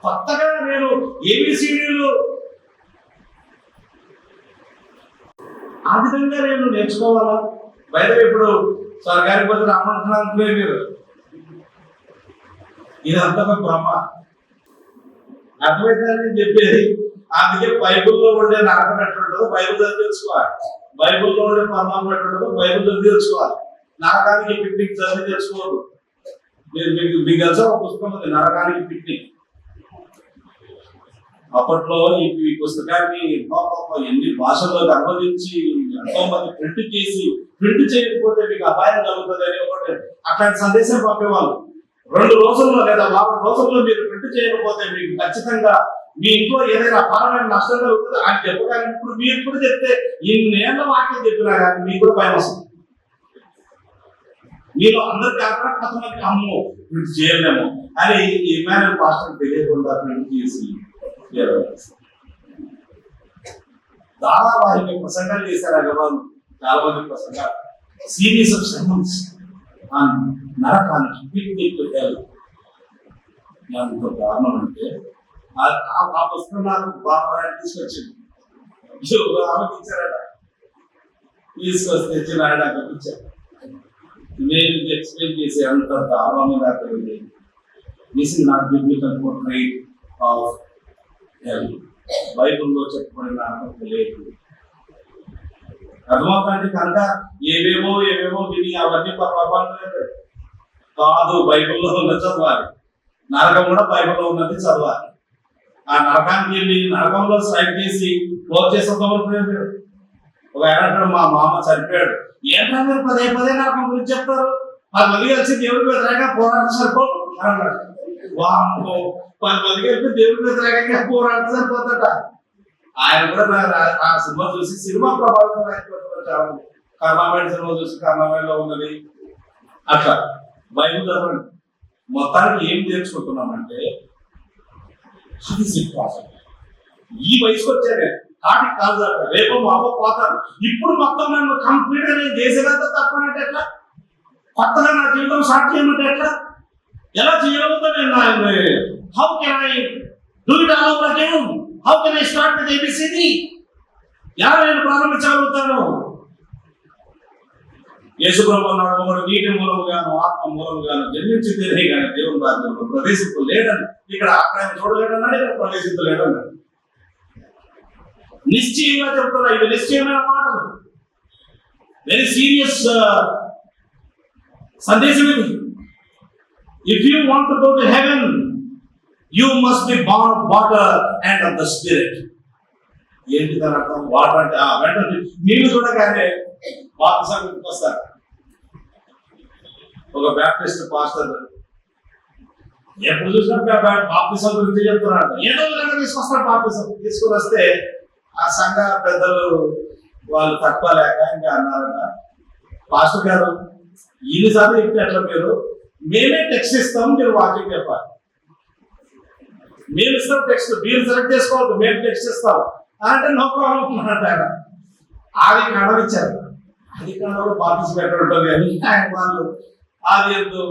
కొత్తగా నేను ఏబిసిడీలు ఆ విధంగా నేను నేర్చుకోవాలా? బయట ఇప్పుడు స్వర్గానికి పోతే రామంటున్నాను మీరు. ఇది అంత భ్రమ. అర్థమైందని చెప్పేది. అందుకే బైబుల్లో ఉండే నరకం ఎట్లుంటుందో బైబుల్ చదివి తెలుసుకోవాలి. బైబుల్లో ఉండే పరమాత్మ ఎట్లుంటుందో బైబుల్ చదివి తెలుసుకోవాలి. నరకానికి పిక్నిక్ చదివి తెలుసుకోవద్దు. మీకు తెలుసా ఒక పుస్తకం ఉంది, నరకానికి పిక్నిక్. అప్పట్లో ఈ పుస్తకాన్ని ఎన్ని భాషల్లోకి అనువదించి ఎంతో మంది ప్రింట్ చేయకపోతే మీకు అపాయం కలుగుతుంది అని ఒకటి అట్లాంటి సందేశం పంపేవాళ్ళు. 2 రోజుల్లో లేదా 4 రోజుల్లో మీరు ప్రింట్ చేయకపోతే మీకు ఖచ్చితంగా మీ ఇంట్లో ఏదైనా అపారమైన నష్టం కలుగుతుంది అని చెప్పగానే ఇప్పుడు మీరు కూడా చెప్తే ఇన్నేళ్ల వాక్యం చెప్పినా కానీ మీకు కూడా భయం వస్తుంది. మీరు అందరు కాకుండా కొంతమంది అమ్మో ప్రింట్ చేయలేము అని ఇమాన్యుయల్ పాస్టర్ తెలియకుండా ప్రింట్ చేసి ధారావాహిక ప్రసంగాలు చేశారు. అగవాళ్ళు చాలా మంది ప్రసంగాలు, సీరీస్ ఆఫ్ సెర్మన్స్ ఆన్ నరకానికి పిక్నిక్ వెళ్ళాలి. ఎంతో కారణం అంటే ఆ పుస్తకం నాకు బాగా తీసుకొచ్చింది. ఆమెకి ఇచ్చారట. తీసుకొచ్చి తెచ్చిన ఆయన అక్కడికి ఇచ్చారు. నేను ఎక్స్ప్లెయిన్ చేసి అంత దారుణంగా దాకా this is not biblical portrait of hell. బైబుల్లో చెప్పబడిన అర్థం లేదు. అర్థమవుతాండి కనుక ఏవేవో విని అవన్నీ పర్వాలేదు కాదు. బైబుల్లో ఉన్నది చదవాలి. నరకం కూడా బైబుల్లో ఉన్నది చదవాలి. ఆ నరకానికి వెళ్ళి నరకంలో స్ట్రైక్ చేసి క్లోజ్ చేసి ఒక ఆయన మా మామ చనిపోయాడు. ఏంటో మీరు పదే నరకం గురించి చెప్తారు, 10 మంది కలిసి దేవుడికి వ్యతిరేకంగా పోరాటం సరిపోదు అన్నాడు. 10 మంది కలిపి దేవుడికి వ్యతిరేకంగా పోరాటం సరిపోతాట. ఆయన కూడా ఆ సినిమా చూసి సినిమా ప్రభావితం అయిపోతున్నారు. కర్ణామేడి సినిమా చూసి కర్ణామేడిలో ఉన్నది అట్లా. బైబుల్ చదవండి. మొత్తానికి ఏం నేర్చుకుంటున్నామంటే ఈ వయసుకు వచ్చానే కాటికి కాదు, రేపు మామో పోతాను. ఇప్పుడు మొత్తం నన్ను కంప్లీట్ గా నేను చేసేదంతా తప్పనంటే ఎట్లా? కొత్తగా నా జీవితం స్టార్ట్ చేయమంటే ఎట్లా? ఎలా చేయగలుగుతా నేను? How can I do it all over again? How can I start with A B C D? ఎలా నేను ప్రారంభించగలుగుతాను? యేసుప్రభు అన్నాడు, ఒకడు నీటి మూలముగాను ఆత్మ మూలముగాను జన్మించితేనే కానీ దేవుని రాజ్యంలో ప్రవేశించలేడని. ఇక్కడ అక్కడ చూడలేడన్నాడు, ఇక్కడ ప్రవేశించలేడన్నాడు. నిశ్చయంగా చెప్తున్నా, ఇది నిశ్చయమైన మాటలు. వెరీ సీరియస్ సందేశం ఇది. If you want to go to heaven, you must be born of water and of the spirit. ఏంటి దాని అర్థం? వాటర్ అంటే వెంటనే నీళ్లు చూడగానే బాప్తిసం వస్తారు. ఒక బ్యాప్టిస్ట్ పాస్టర్ ఎప్పుడు చూసినా బాప్తిసం గురించి చెప్తున్నాడు. ఏదో విధంగా తీసుకొస్తాడు బాప్తిసం. తీసుకుని వస్తే ఆ సంఘ పెద్దలు వాళ్ళు తట్టుకోలేక ఇంకా అన్నారట, పాస్టర్ గారు ఇన్నిసార్లు చెప్తే ఎట్లా, మేమే టెక్స్ట్ ఇస్తాం, మీరు వాక్యం చెప్పాలి. మేము ఇస్తాం టెక్స్ట్, మీరు సెలెక్ట్ చేసుకోవద్దు, మేము టెక్స్ట్ ఇస్తాం అంటే నో ప్రాబ్లం అన్నట్టు ఆయన. ఆది కాండం ఇచ్చారు. ఆది కాండంలో పార్టిసిపేట్ ఉంటుంది కానీ ఆయన వాళ్ళు ఆది ఎందు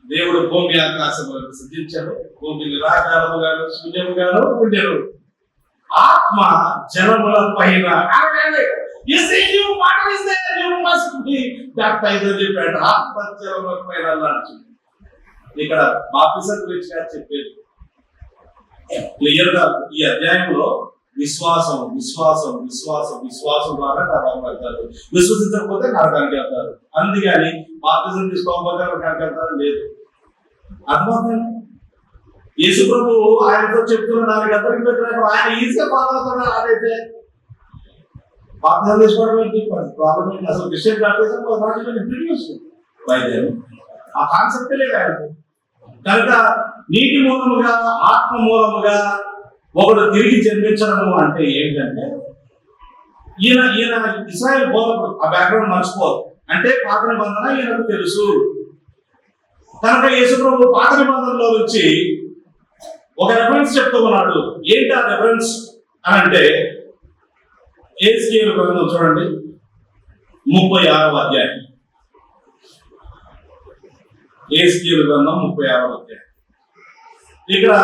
దేవుడు భూమి ఆకాశములను సృజించాడు. భూమి నిరాకారముగాను శూన్యముగాను ఉండెను. ఆత్మ జనముల పైన చెప్పాడు. ఆత్మ జనముల పైన అన్నాడు. ఇక్కడ బాప్తిసం గురించి చెప్పేది క్లియర్ గా ఈ అధ్యాయంలో విశ్వాసం విశ్వాసం విశ్వాసం విశ్వాసం ద్వారా నరకానికి వెళ్తారు. విశ్వసించకపోతే నరకానికి వెళ్తారు. అందుకని బాప్తిసం తీసుకోకపోతే నరకానికి వెళ్తారు లేదు. అర్థమవుతుంది. యేసు ప్రభు ఆయనతో చెప్తున్న దానికి అందరికి పెట్టినప్పుడు ఆయన ఈజీగా ఫాలో అవుతున్నాడు. అదైతే బాప్తిసం తీసుకోవడం ఏంటి ప్రాబ్లం ఏంటి? అసలు క్రిస్టియన్ బాప్తిజం ఇంట్రడ్యూస్ ఆ కాన్సెప్ట్ లేదు ఆయనకు. కనుక నీటి మూలముగా ఆత్మ మూలముగా ఒకడు తిరిగి జన్మించడము అంటే ఏంటంటే ఈయన ఇశ్రాయేల్ బోధకుడు. ఆ బ్యాక్గ్రౌండ్ మర్చిపోదు. అంటే పాత నిబంధన ఈయనకు తెలుసు. కనుక యేసు ప్రభు పాత నిబంధనలో నుంచి ఒక రెఫరెన్స్ చెప్తూ ఉన్నాడు. ఏంటి ఆ రెఫరెన్స్ అని అంటే యేసయ్య గ్రంథం చూడండి 36వ అధ్యాయం. యేసయ్య గ్రంథం 36వ అధ్యాయం. ఇక్కడ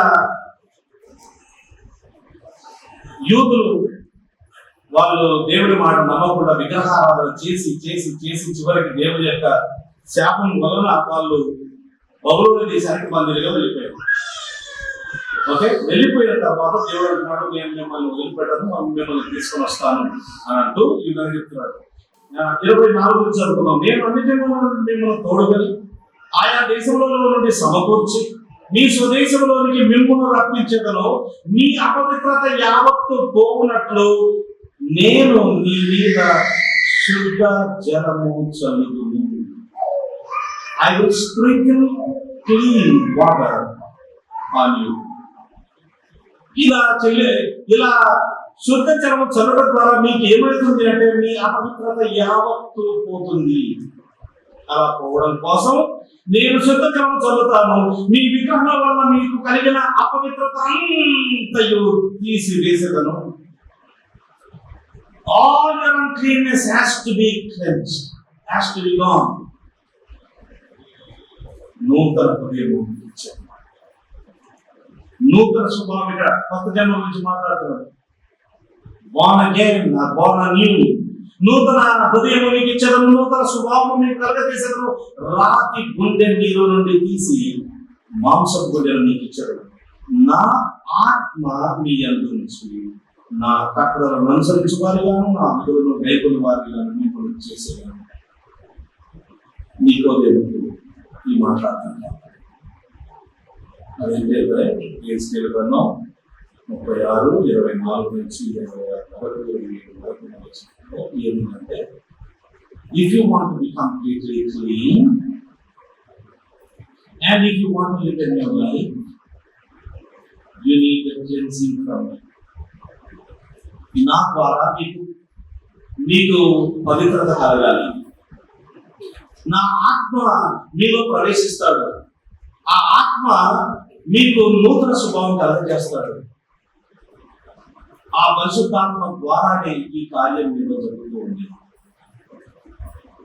యూదులు వాళ్ళు దేవుడి మాట నమ్మకుండా విగ్రహారాధన చేసి చేసి చేసి చివరికి దేవుడి యొక్క శాపం వలన వాళ్ళు బబులోని దేశానికి మందిరిగా వెళ్ళిపోయారు. ఓకే, వెళ్ళిపోయిన తర్వాత దేవుడు అంటున్నాడు, నేను మిమ్మల్ని వదిలిపెట్టను, మిమ్మల్ని తీసుకొని వస్తాను అని అంటూ ఈ విధంగా చెప్తున్నాడు. 24 చదువుకున్నాం. నేను అన్ని జన్మల నుండి మిమ్మల్ని తోడుకొని ఆయా దేశంలో నుండి సమకూర్చి మీ స్వదేశంలోనికి మిమ్మల్ని రప్పించగలను. మీ అపవిత్రత యావత్తు పోవునట్లు నేను మీ మీద శుద్ధ జలము చల్లుదును. I will sprinkle clean water on you. ఇలా శుద్ధ జలము చల్లడం ద్వారా మీకు ఏమవుతుంది అంటే మీ అపవిత్రత యావత్తు పోతుంది. అలా పోవడం కోసం నేను శుద్ధ జలము చల్లుతాను. మీ విగ్రహం వల్ల మీకు కలిగిన అపవిత్రత అంతయు తీసివేసేదను. All your uncleanness has to be cleansed, has to be gone. నూతన హృదయం ఇచ్చాడు. నూతన స్వభావం. ఇక్కడ కొత్త జన్మ గురించి మాట్లాడుతున్నాడు. born again, born anew. నూతన హృదయం మీకు ఇచ్చేదను, నూతన స్వభావం మీకు కలగజేసేదను. రాతి గుండె నీరు నుండి తీసి మాంసపు గుండెను మీకు ఇచ్చాడు. నా ఆత్మ మీ యందు నుంచి నా కట్టడలను అనుసరించు వారిగాను నా విధులను గైకొన్న వారిగాను మిమ్మల్ని చేసేవాను. నీకో దేవుడు ఈ మాట్లాడుతున్నాను. అదేంటే యేసయ్య గ్రంథం 36:24 నుంచి 26 ఏమిటంటే if you want to be completely clean and if you want to live in your life, you need a cleansing from me. నా ద్వారా మీకు పవిత్రత కలగాలి. నా ఆత్మ మీలో ప్రవేశిస్తాడు. ఆ ఆత్మ మీకు నూతన స్వభావం కలగజేస్తాడు. ఆ పరిశుద్ధాత్మ ద్వారానే ఈ కార్యం మీలో జరుగుతూ ఉంది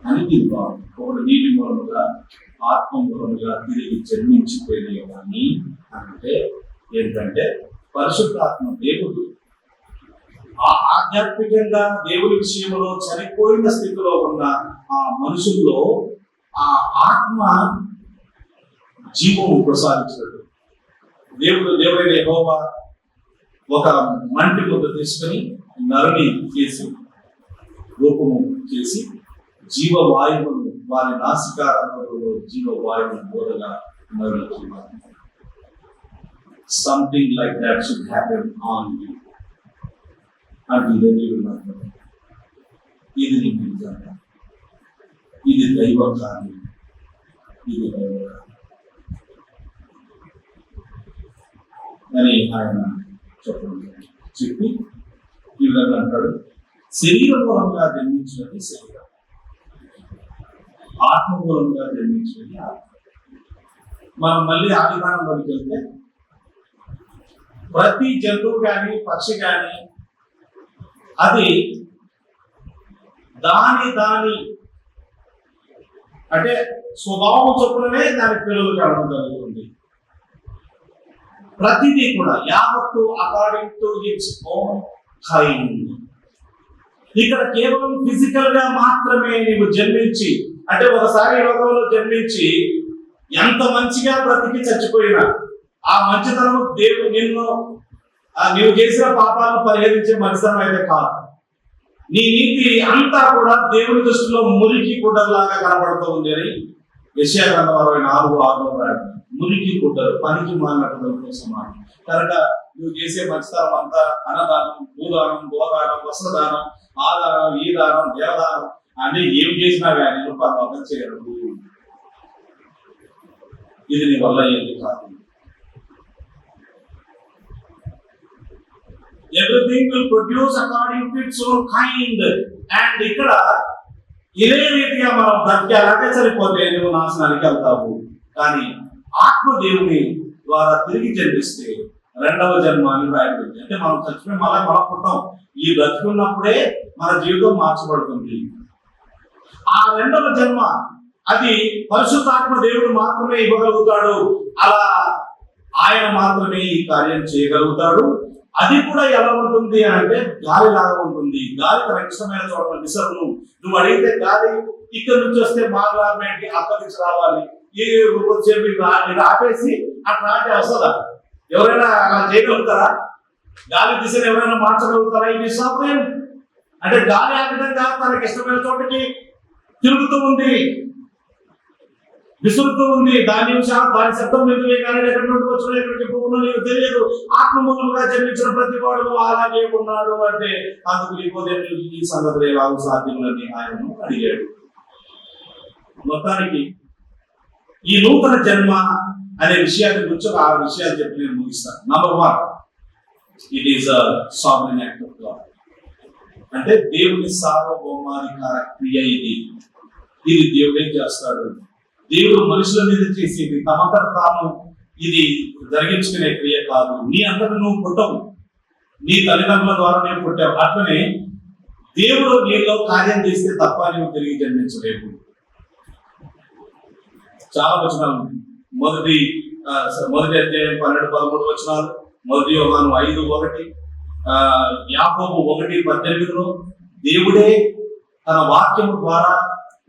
అని దీనివాడు. ఒకటి నీటి మూలముగా ఆత్మ మూలముగా తిరిగి జన్మించిపోయినవని అంటే ఏంటంటే పరిశుద్ధాత్మ దేవుడు ఆధ్యాత్మికంగా దేవుని విషయంలో చనిపోయిన స్థితిలో ఉన్న ఆ మనుషుల్లో ఆ ఆత్మ జీవము ప్రసాదించాడు. దేవుడైన యెహోవా ఒక మంటి ముద్ద తీసుకొని నరుని చేసి రూపము చేసి జీవవాయువును వారి నాసికారంలో జీవవాయువును బోధగా నరునికి something like that should happen on you. అది ఇది నీకు నిజంగా ఇది దైవ కార్యం. ఇది దైవ కార్యం అని ఆయన చెప్పి ఈ విధంగా అంటాడు. శరీరపూర్వంగా జన్మించినది శరీరం, ఆత్మపూర్వంగా జన్మించినది ఆత్మ. మనం మళ్ళీ ఆదికాండంలోకి వెళ్తే ప్రతి జంతువు కానీ పక్షి కానీ అది దాని అంటే స్వభావం చొప్పుననే దాని పిల్లలు కలగడం జరుగుతుంది. ప్రతిదీ కూడా యావత్తు according to hits own kind. ఇక్కడ కేవలం ఫిజికల్ గా మాత్రమే నీవు జన్మించి, అంటే ఒకసారి ఈ లోకంలో జన్మించి ఎంత మంచిగా బ్రతికి చచ్చిపోయినా ఆ మంచితనం దేవుడు నీవు చేసిన పాపాలను పరిహరించే మంచితనం అయితే కాదు. నీ నీతి అంతా కూడా దేవుని దృష్టిలో మురికి గుడ్డలాగా కనబడుతూ ఉంది అని యెషయా గ్రంథం 64:6 రాయడం. మురికి గుడ్డలు, పనికి మాలినటువంటి సమానం. కనుక నువ్వు చేసే మంచితనం అంతా అన్నదానం, భూదానం, గోదానం, వస్త్రదానం, ఆదానం, ఈ దానం, దేవదానం అని ఏం చేసినా కానీ నువ్వు పరలోకం చేయరు. ఇది నీ వల్ల ఏది కాదు. Everything will produce according to its own kind. And ఇక్కడ ఇదే రీతిగా మనం బ్రతికాలంటే సరిపోతే నువ్వు నాశనానికి వెళ్తావు. కానీ ఆత్మదేవుని ద్వారా తిరిగి జన్మిస్తే రెండవ జన్మ అని రాయబడింది. అంటే మనం చచ్చిపోయి మళ్ళీ మనం పుట్టాం. ఈ బ్రతికున్నప్పుడే మన జీవితం మార్చబడుతుంది. ఆ రెండవ జన్మ అది పరిశుద్ధాత్మ దేవుడు మాత్రమే ఇవ్వగలుగుతాడు. అలా ఆయన మాత్రమే ఈ కార్యం చేయగలుగుతాడు. అది కూడా ఎలా ఉంటుంది అంటే గాలి లాగా ఉంటుంది. గాలి తన ఇష్టమైన చోట్ల విసరును. నువ్వు అడిగితే గాలి ఇక్కడ నుంచి వస్తే మాట్లాడమేంటి అక్కడి నుంచి రావాలి, ఈ ఆపేసి అక్కడ ఆటే వస్తుందా? ఎవరైనా అలా చేయగలుగుతారా? గాలి దిశను ఎవరైనా మార్చగలుగుతారా? ఇది సాధ్యం. అంటే గాలి ఆ విధంగా తనకి ఇష్టమైన చోటకి తిరుగుతూ ఉంది, విసురుతూ ఉంది. దాని శబ్దం ఎందుకు కానీ ఎక్కడి నుండి వచ్చినా ఎక్కడికి పోకుండా నీకు తెలియదు. ఆత్మమూలంగా జన్మించిన ప్రతి వాడు అలాగే ఉన్నాడు అంటే అందుకు ఈ సంగతి రావు సాధ్యములని ఆయనను అడిగాడు. మొత్తానికి ఈ నూతన జన్మ అనే విషయాన్ని గురించి ఆ విషయాలు చెప్పి నేను ముగిస్తాను. Number 1, it is a sovereign act of God. అంటే దేవుని సార్వభౌమాధికార క్రియ ఇది దేవుడే చేస్తాడు. దేవుడు మనుషుల మీద చేసేది తమంతట తాము ఇది జరిగించుకునే క్రియ కాదు. నీ అంతట నువ్వు పుట్టవు, నీ తల్లిదండ్రుల ద్వారా నేను పుట్టావు. అట్లనే దేవుడు నీలో కార్యం చేస్తే తప్ప నువ్వు తిరిగి జన్మించలేవు. చాలా వచనాలు మొదటి అధ్యాయం 12-13 వచనాలు, మొదటి యోహాను 5:1, యాకోబు 1:18 దేవుడే తన వాక్యము ద్వారా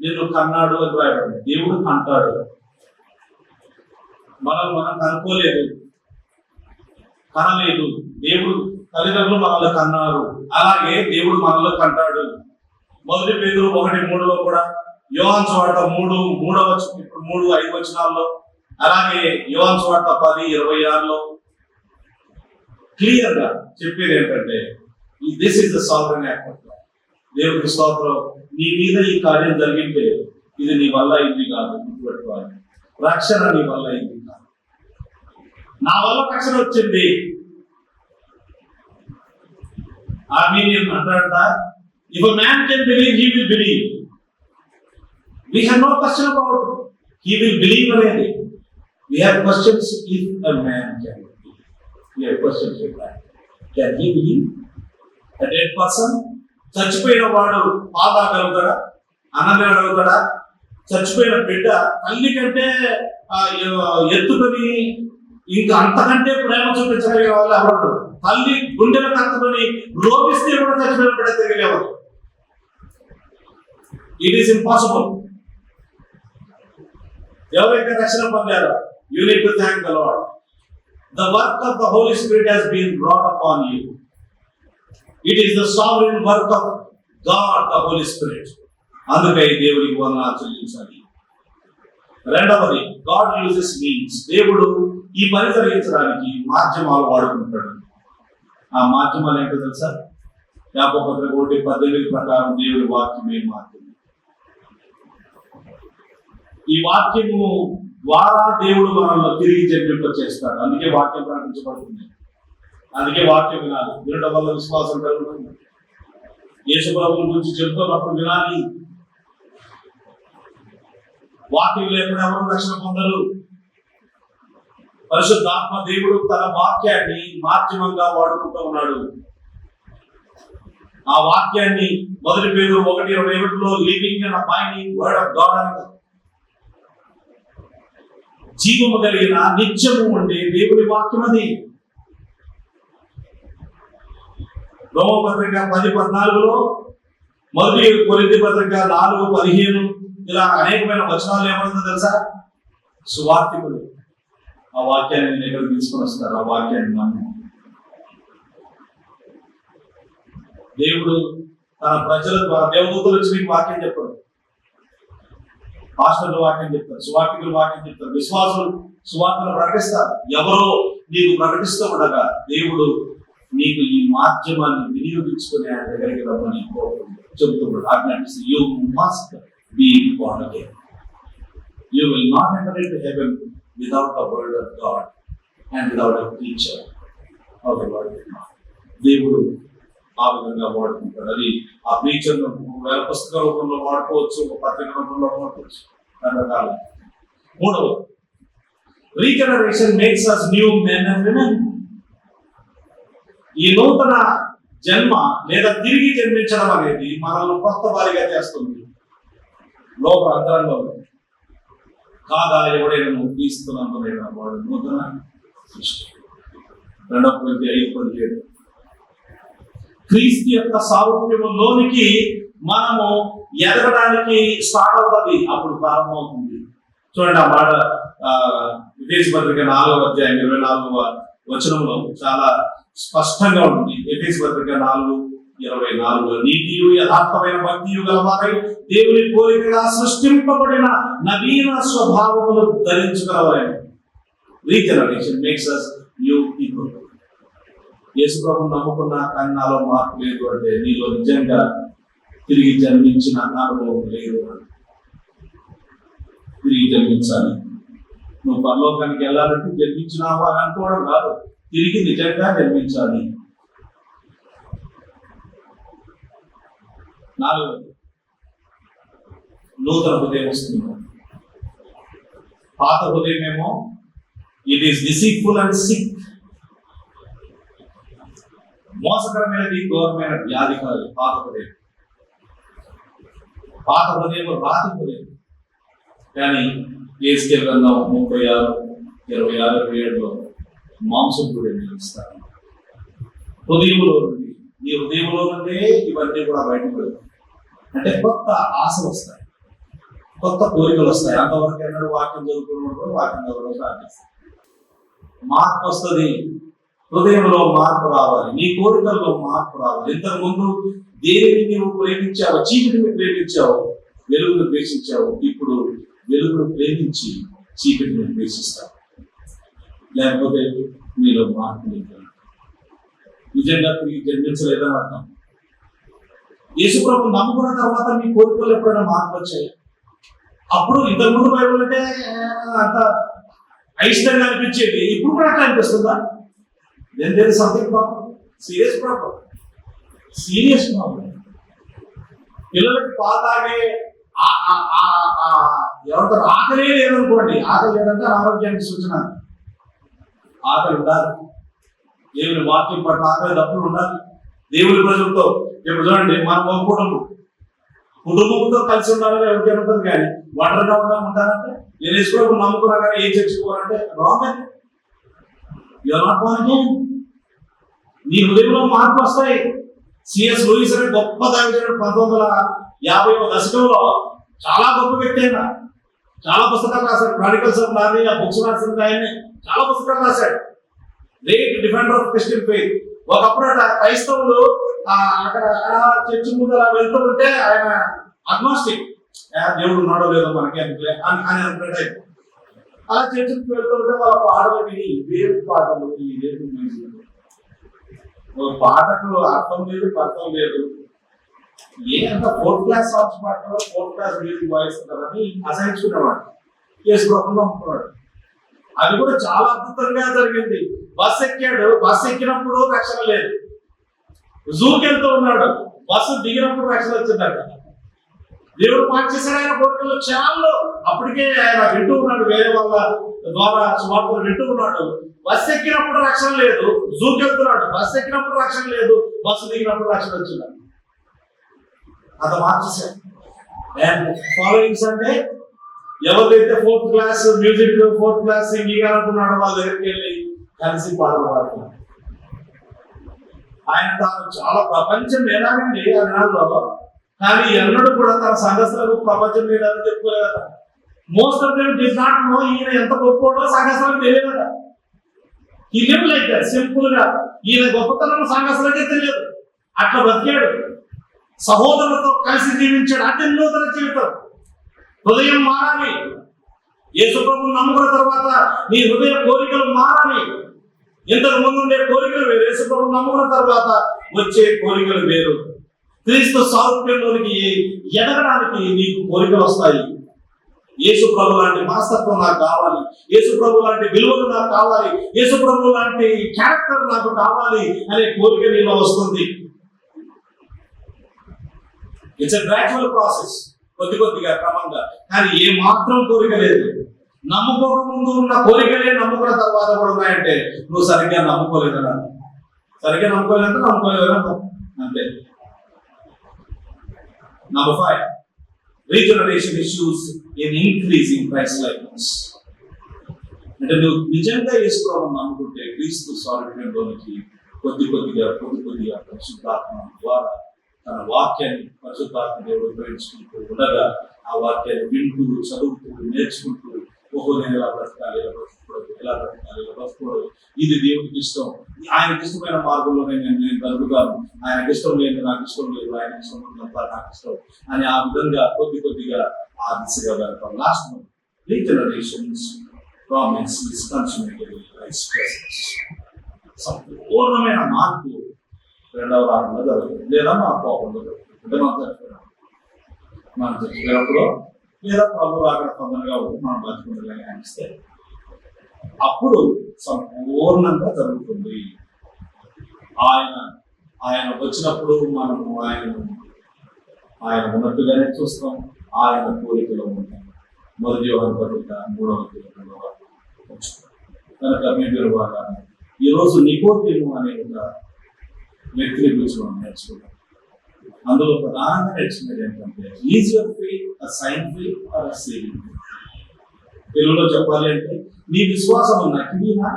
నిన్ను కన్నాడు అని రాయబడింది. దేవుడు కంటాడు. మనం కనుక్కోలేదు, కనలేదు. దేవుడు తల్లిదండ్రులు మనల్ని కన్నారు, అలాగే దేవుడు మనల్ని కంటాడు. మొదటి పేతురు 1:3 కూడా, యోహాను సువార్త 3:5 వచనాల్లో, అలాగే యోహాను సువార్త 10:26 క్లియర్ గా చెప్పేది ఏంటంటే this is the sovereign act of God. దేవుడికి స్తోత్రం. నీ మీద ఈ కార్యం జరిగితే ఇది నీ వల్ల ఇది కాదు. రక్షణ నీ వల్ల ఇది కాదు. నా వల్ల రక్షణ వచ్చింది ఆర్మీనియన్ అంటాడంట, if a man can believe, he will believe. We have no question about he will believe అనేది. We have questions if a man can believe. We have questions like that. Can he believe? A dead person? చచ్చిపోయిన వాడు పాలు తాగలుగుతాడా? అన్నం తినగలుగుతాడా? చచ్చిపోయిన బిడ్డ తల్లి కంటే ఎత్తుకొని ఇంకా అంతకంటే ప్రేమ చూపించగలిగే వాళ్ళు ఎవరు? తల్లి గుండెలకు హత్తుకొని రోగిస్తే కూడా చచ్చిపోయిన బిడ్డ తిరిగేవారు. It is impossible. ఎవరైతే రక్షణ పొందారో you need to thank the lord. The work of the Holy Spirit has been brought upon you. It is the sovereign work of God, the Holy Spirit. అందుకే దేవుడికి వందనాలు చెల్లించాలి. రెండవది, God uses means. దేవుడు ఈ పని జరిగించడానికి మాధ్యమాలు వాడుకుంటాడు. ఆ మాధ్యమాలు ఏంటో తెలుసా? యాకోబు 1:18 ప్రకారం దేవుడి వాక్యమే మాధ్యమం. ఈ వాక్యము ద్వారా దేవుడు మనల్ని తిరిగి జన్మింప చేస్తాడు. అందుకే వాక్యం ప్రకటించబడుతుంది. అందుకే వాక్యం వినాలి. వినడం వల్ల విశ్వాసం కలుగుతుంది. యేసు ప్రభువుని గురించి చెబుతున్నప్పుడు వినాలి. వాక్యం లేకుండా ఎవరు రక్షణ పొందరు. పరిశుద్ధాత్మ దేవుడు తన వాక్యాన్ని మాధ్యమంగా వాడుకుంటూ ఉన్నాడు. ఆ వాక్యాన్ని 1 Peter 1:21 living and abiding word of God అని, జీవము కలిగిన నిత్యము ఉండే దేవుని వాక్యం అది. రోమపత్రిక 10:14, 1 కొరింథీ పత్రిక 4:15 ఇలా అనేకమైన వచనాలు ఏమవుతుందో తెలుసా? సువార్తికులు ఆ వాక్యాన్ని దగ్గర తీసుకొని వస్తారు. ఆ వాక్యాన్ని నమ్ము. దేవుడు తన ప్రజల ద్వారా దేవదూతలు వచ్చి మీకు వాక్యం చెప్పారు, పాస్టర్లు వాక్యం చెప్తారు, సువార్తికులు వాక్యం చెప్తారు, విశ్వాసులు సువార్తను ప్రకటిస్తారు. ఎవరో నీకు ప్రకటిస్తూ ఉండగా దేవుడు నీకు ఈ మాధ్యమాన్ని వినియోగించుకుని ఆయన దగ్గరికి రమ్మని చెబుతున్నాడు, ఆజ్ఞాపిస్తుంది. You must be born again. You will not enter into heaven without the word of God and without a teacher of the word of God. దేవుడు ఆ విధంగా వాడుకుంటాడు. అది ఆ ప్రీచర్ను వేల పుస్తక రూపంలో వాడుకోవచ్చు, పత్రిక రూపంలో వాడుకోవచ్చు, రకరకాల. మూడవది, regeneration makes us new men and women. ఈ నూతన జన్మ లేదా తిరిగి జన్మించడం అనేది మనల్ని కొత్త వారిగా చేస్తుంది. లోక అంతరంలో కాదా ఎవడైనా క్రీస్తునందునైనా వాడు నూతన సృష్టి. 2 కొరింథీ 5:17. క్రీస్తు యొక్క సారూప్యములోనికి మనము ఎదగడానికి స్టార్ట్ అవుతుంది, అప్పుడు ప్రారంభం అవుతుంది. చూడండి ఆ మాట ఎఫెసీ పత్రిక 4:24 వచనంలో చాలా స్పష్టంగా ఉంటుంది. ఎఫెసీ పత్రిక 4:24, నీతియు యథార్థమైన భక్తియు గలవారై దేవుని పోలికగా సృష్టింపబడిన నవీన స్వభావములు ధరించుకున్నవారైన. Regeneration makes us new people. యేసు ప్రభువును నమ్ముకున్నా కానీ నాలో మార్పు లేదు అంటే నీలో నిజంగా తిరిగి జన్మించిన అనుభవం లేదు. తిరిగి జన్మించాలి. నువ్వు పరలోకానికి వెళ్ళాలంటే జన్మించినావా అని అనుకోవడం కాదు, తిరిగి నిజంగా జన్మించాలి. 4వది, నూతన హృదయం వస్తుంది. పాత హృదయం ఏమో it is deceitful and sick. మోసకరమైనది, ఘోరమైన వ్యాధి కాదు పాత హృదయం. పాత హృదయం రాతి హృదయం. కానీ యేసుకేల్ గ్రంథం 36:26-27 మాంసం కూడా నిర్మిస్తారు. హృదయంలో నుండి, ఈ హృదయంలో నుండే ఇవన్నీ కూడా బయటకు అంటే కొత్త ఆశలు వస్తాయి, కొత్త కోరికలు వస్తాయి. అంతవరకు ఎన్నడూ వాక్యం చదువుకున్నప్పుడు వాక్యం చదవడం ప్రార్థిస్తాయి. మార్పు వస్తుంది, హృదయంలో మార్పు రావాలి, నీ కోరికల్లో మార్పు రావాలి. ఇంతకుముందు దేనిని నీవు ప్రేమించావు, చీకటిని ప్రేమించావు, వెలుగును ద్వేషించావు. ఇప్పుడు వెలుగును ప్రేమించి చీకటిని ద్వేషిస్తావు. లేకపోతే మీలో మార్పు లేదు, నిజంగా తిరిగి జన్మించలేదని అర్థం. యేసు ప్రభువును నమ్ముకున్న తర్వాత మీ కోరికలు ఎప్పుడైనా మార్పు వచ్చాయి? అప్పుడు ఇంతకుముందు బైబిల్ అంటే అంత అయిష్టంగా అనిపించేది, ఇప్పుడు కూడా అట్లా అనిపిస్తుందా? Then there is something problem, serious problem. పిల్లలకి పాతాగే ఏమంటారు, ఆకలి లేదనుకోండి. ఆకలి లేదంటే ఆరోగ్యానికి సూచన. ఆకలి ఉండాలి, దేవుని వాక్యం పట్ల ఆకలి తప్పులు ఉండాలి. దేవుని ప్రజలతో ఇప్పుడు చూడండి, మనం ఒక కుటుంబంతో కలిసి ఉండాలని ఎవరికైనా ఉంటుంది, కానీ ఒంటరిగా ఉంటారంటే నేను వేసుకోవడం నమ్ముకున్నా కానీ ఏం చర్చించుకోవాలంటే రాంగ్ అని. నీ హృదయంలో మార్పు వస్తాయి. సిఎస్ లూయిస్ అనే గొప్ప దైవజనుడు 1950వ దశకంలో చాలా గొప్ప వ్యక్తి అయిన, చాలా పుస్తకాలు రాశాడు. ప్రాడికల్స్ ఆఫ్ నార్నియా, ఆ బుక్స్ రాసిన ఆయన్ని చాలా పుస్తకాలు రాశాడు. Great defender of Christian faith. ఒకప్పుడు క్రైస్తవులు అక్కడ చర్చి ముందు అలా వెళ్తూ ఉంటే ఆయన అగ్నాస్టిక్, దేవుడు ఉన్నాడో లేదో మనకి అని అనుకునే. అలా చర్చికి వెళ్తుంటే వాళ్ళ పాటలు విని వేరు పాటలు పాటకు అర్థం లేదు, అర్థం లేదు. అంత 4th క్లాస్ సాంగ్స్ పాడతారు, 4th క్లాస్ మ్యూజిక్ వాయిస్తున్నారని అసహించుకునేవాడు. యేసు ప్రభువును నమ్ముకున్నాడు. అది కూడా చాలా అద్భుతంగా జరిగింది. బస్సు ఎక్కాడు, బస్సు ఎక్కినప్పుడు రక్షణ లేదు. జూకి వెళ్తూ ఉన్నాడు, బస్సు దిగినప్పుడు రక్షణ వచ్చిందట. దేవుడు మార్చేశాడు ఆయన కోరికలు క్షణాల్లో. అప్పటికే ఆయన వింటూ ఉన్నాడు, వేరే వాళ్ళ ద్వారా సువార్తలు వింటూ ఉన్నాడు. బస్సు ఎక్కినప్పుడు రక్షణ లేదు, జూకి వెళ్తున్నాడు. బస్సు ఎక్కినప్పుడు రక్షణ లేదు, బస్సు దిగినప్పుడు రక్షణ వచ్చింది. అది మార్చేశారు. అండ్ ఫాలోయింగ్స్ అంటే ఎవరైతే 4th class music 4th class singing అనుకున్నాడో వాళ్ళ దగ్గరికి వెళ్ళి కలిసి పాటలు పాడుతున్నారు. ఆయన తాను చాలా ప్రపంచం మేధావండి ఆ దినాల్లో, కానీ ఎన్నడూ కూడా తన సంఘస్థలకు ప్రపంచం మేధావని చెప్పుకోలేదట. Most of them did not know ఈయన ఎంత గొప్పడో సంఘస్థలకు తెలియదట. ఈ లివ్ లైక్ దట్, సింపుల్ గా ఈయన గొప్పతనం సంఘస్థలకే తెలియదు. అట్లా బ్రతికాడు, సహోదరులతో కలిసి జీవించాడు. అత్యున్నత జీవితం. హృదయం మారాలి. యేసు ప్రభువుని నమ్ముకున్న తర్వాత నీ హృదయ కోరికలు మారాలి. ఇంతకు ముందు ఉండే కోరికలు వేరు, యేసు ప్రభువుని నమ్ముకున్న తర్వాత వచ్చే కోరికలు వేరు. క్రీస్తు సారూప్యంలోనికి ఎదగడానికి నీకు కోరికలు వస్తాయి. యేసు ప్రభు లాంటి మనస్తత్వం నాకు కావాలి, యేసు ప్రభు లాంటి విలువలు నాకు కావాలి, యేసు ప్రభు లాంటి క్యారెక్టర్ నాకు కావాలి అనే కోరిక నీలో వస్తుంది. ఇట్స్ ఎ గ్రాడ్యువల్ ప్రాసెస్, కొద్ది కొద్దిగా క్రమంగా. కానీ ఏ మాత్రం కోరిక లేదు. నమ్ముకోక ముందు ఉన్న కోరికలే నమ్ముకున్న తర్వాత కూడా ఉన్నాయంటే నువ్వు సరిగ్గా నమ్ముకోలేదన్నా. సరిగ్గా నమ్ముకోలేదంటే నమ్ముకోలేదన్నా అంతే. Number 5, regeneration issues in increasing Christ likeness. అంటే నువ్వు నిజంగా యేసుప్రభువుని నమ్ముకుంటే క్రీస్తు సారూప్యంలోనికి కొద్ది కొద్దిగా పరిశుద్ధాత్మ ద్వారా తన వాక్యాన్ని పరిశుద్ధాత్మ దేవుడు ఉపయోగించుకుంటూ ఉండగా ఆ వాక్యాన్ని వింటూ చదువుతూ నేర్చుకుంటూ నేను ఎలా బ్రతకాలి, ఎలా బ్రతకూడదు, ఇది దేవుడికి ఇష్టం, ఆయనకి ఇష్టమైన మార్గంలోనే నేను బ్రతుకుతాను, ఆయనకి ఇష్టం లేదు నాకు ఇష్టం లేదు, ఆయన ఇష్టం ఉన్నంత నాకు ఇష్టం అని ఆ విధంగా కొద్ది కొద్దిగా ఆ దిశగా వెళ్తాం. Last regenerations promise is consummated Christ presence. సంపూర్ణమైన మార్పు రెండవ రాకంలో జరుగుతుంది, లేదా మా కోపంలో జరుగుతుంది. అంటే మనం చచ్చిపోయినప్పుడు లేదా ప్రభు రాకడ తొందరగా మనం బతుకుండాలని అనిపిస్తే అప్పుడు సంపూర్ణంగా జరుగుతుంది. ఆయన వచ్చినప్పుడు మనము ఆయన ఉన్నట్టుగానే చూస్తాం, ఆయన కోరికలో ఉంటాం. మొదటి యోహాను పత్రిక 3వ అధ్యాయం కనుక మీరు బాగా ఈరోజు నికోదేము అనే ఒక వ్యక్తిని గురించి మనం నేర్చుకుంటాం. అందులో ప్రధానంగా నేర్చుకునేది ఏంటంటే is your faith a sign faith or a saving faith. తెలుగులో చెప్పాలి అంటే నీ విశ్వాసం నకిలీనా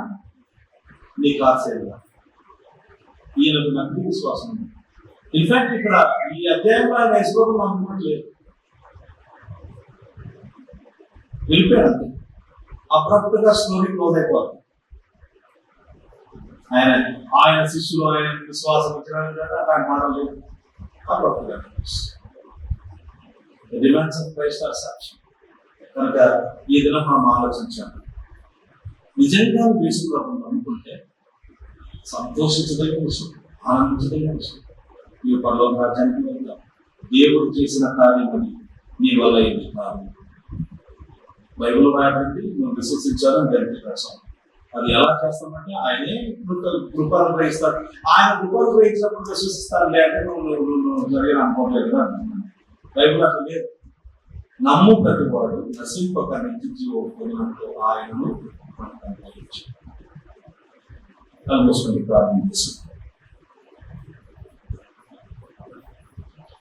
నీకు ఆశ్చర్యంగా. ఈయనకు నకిలీ విశ్వాసం ఉంది. ఇన్ఫాక్ట్ ఇక్కడ ఈ అధ్యాయంలో ఆయన వేసుకోవడం నమ్ముకోవట్లేదు, వెళ్ళిపోయాడు. అబ్రప్ట్ గా స్టోరీ క్లోజ్ అయిపోతుంది. ఆయన శిష్యులు ఆయన విశ్వాసం వచ్చిన ఆయన మాటలు అబ్రప్ట్ గా demands of Christ or such. కనుక ఈ దినం మనం ఆలోచించాము, నిజంగా యేసుప్రభువుని నమ్ముకుంటే సంతోషించదగిన విషయం, ఆనందించదగిన విషయం. ఈ పరలోక రాజ్యానికి వెళ్తాం. దేవుడు చేసిన కార్యం నీ వల్ల ఇది కాదు. బైబిల్ రాయబడింది, నువ్వు విశ్వసించాలని దానికి కోసం. అది ఎలా చేస్తామంటే ఆయనే కృపను గ్రహిస్తాడు. ఆయన కృపను గ్రహించినప్పుడు విశ్వసిస్తాను లేదంటే నువ్వు జరిగిన అనుకోవట్లేదు కదా. బైబిల్ అట్లా లేదు. నమ్ము ప్రతివాడు నశింపక నిత్య జీవం పొందినట్లు ఆయనను మనకు అనుగ్రహించాడు. ప్రార్థన చేస్తాం.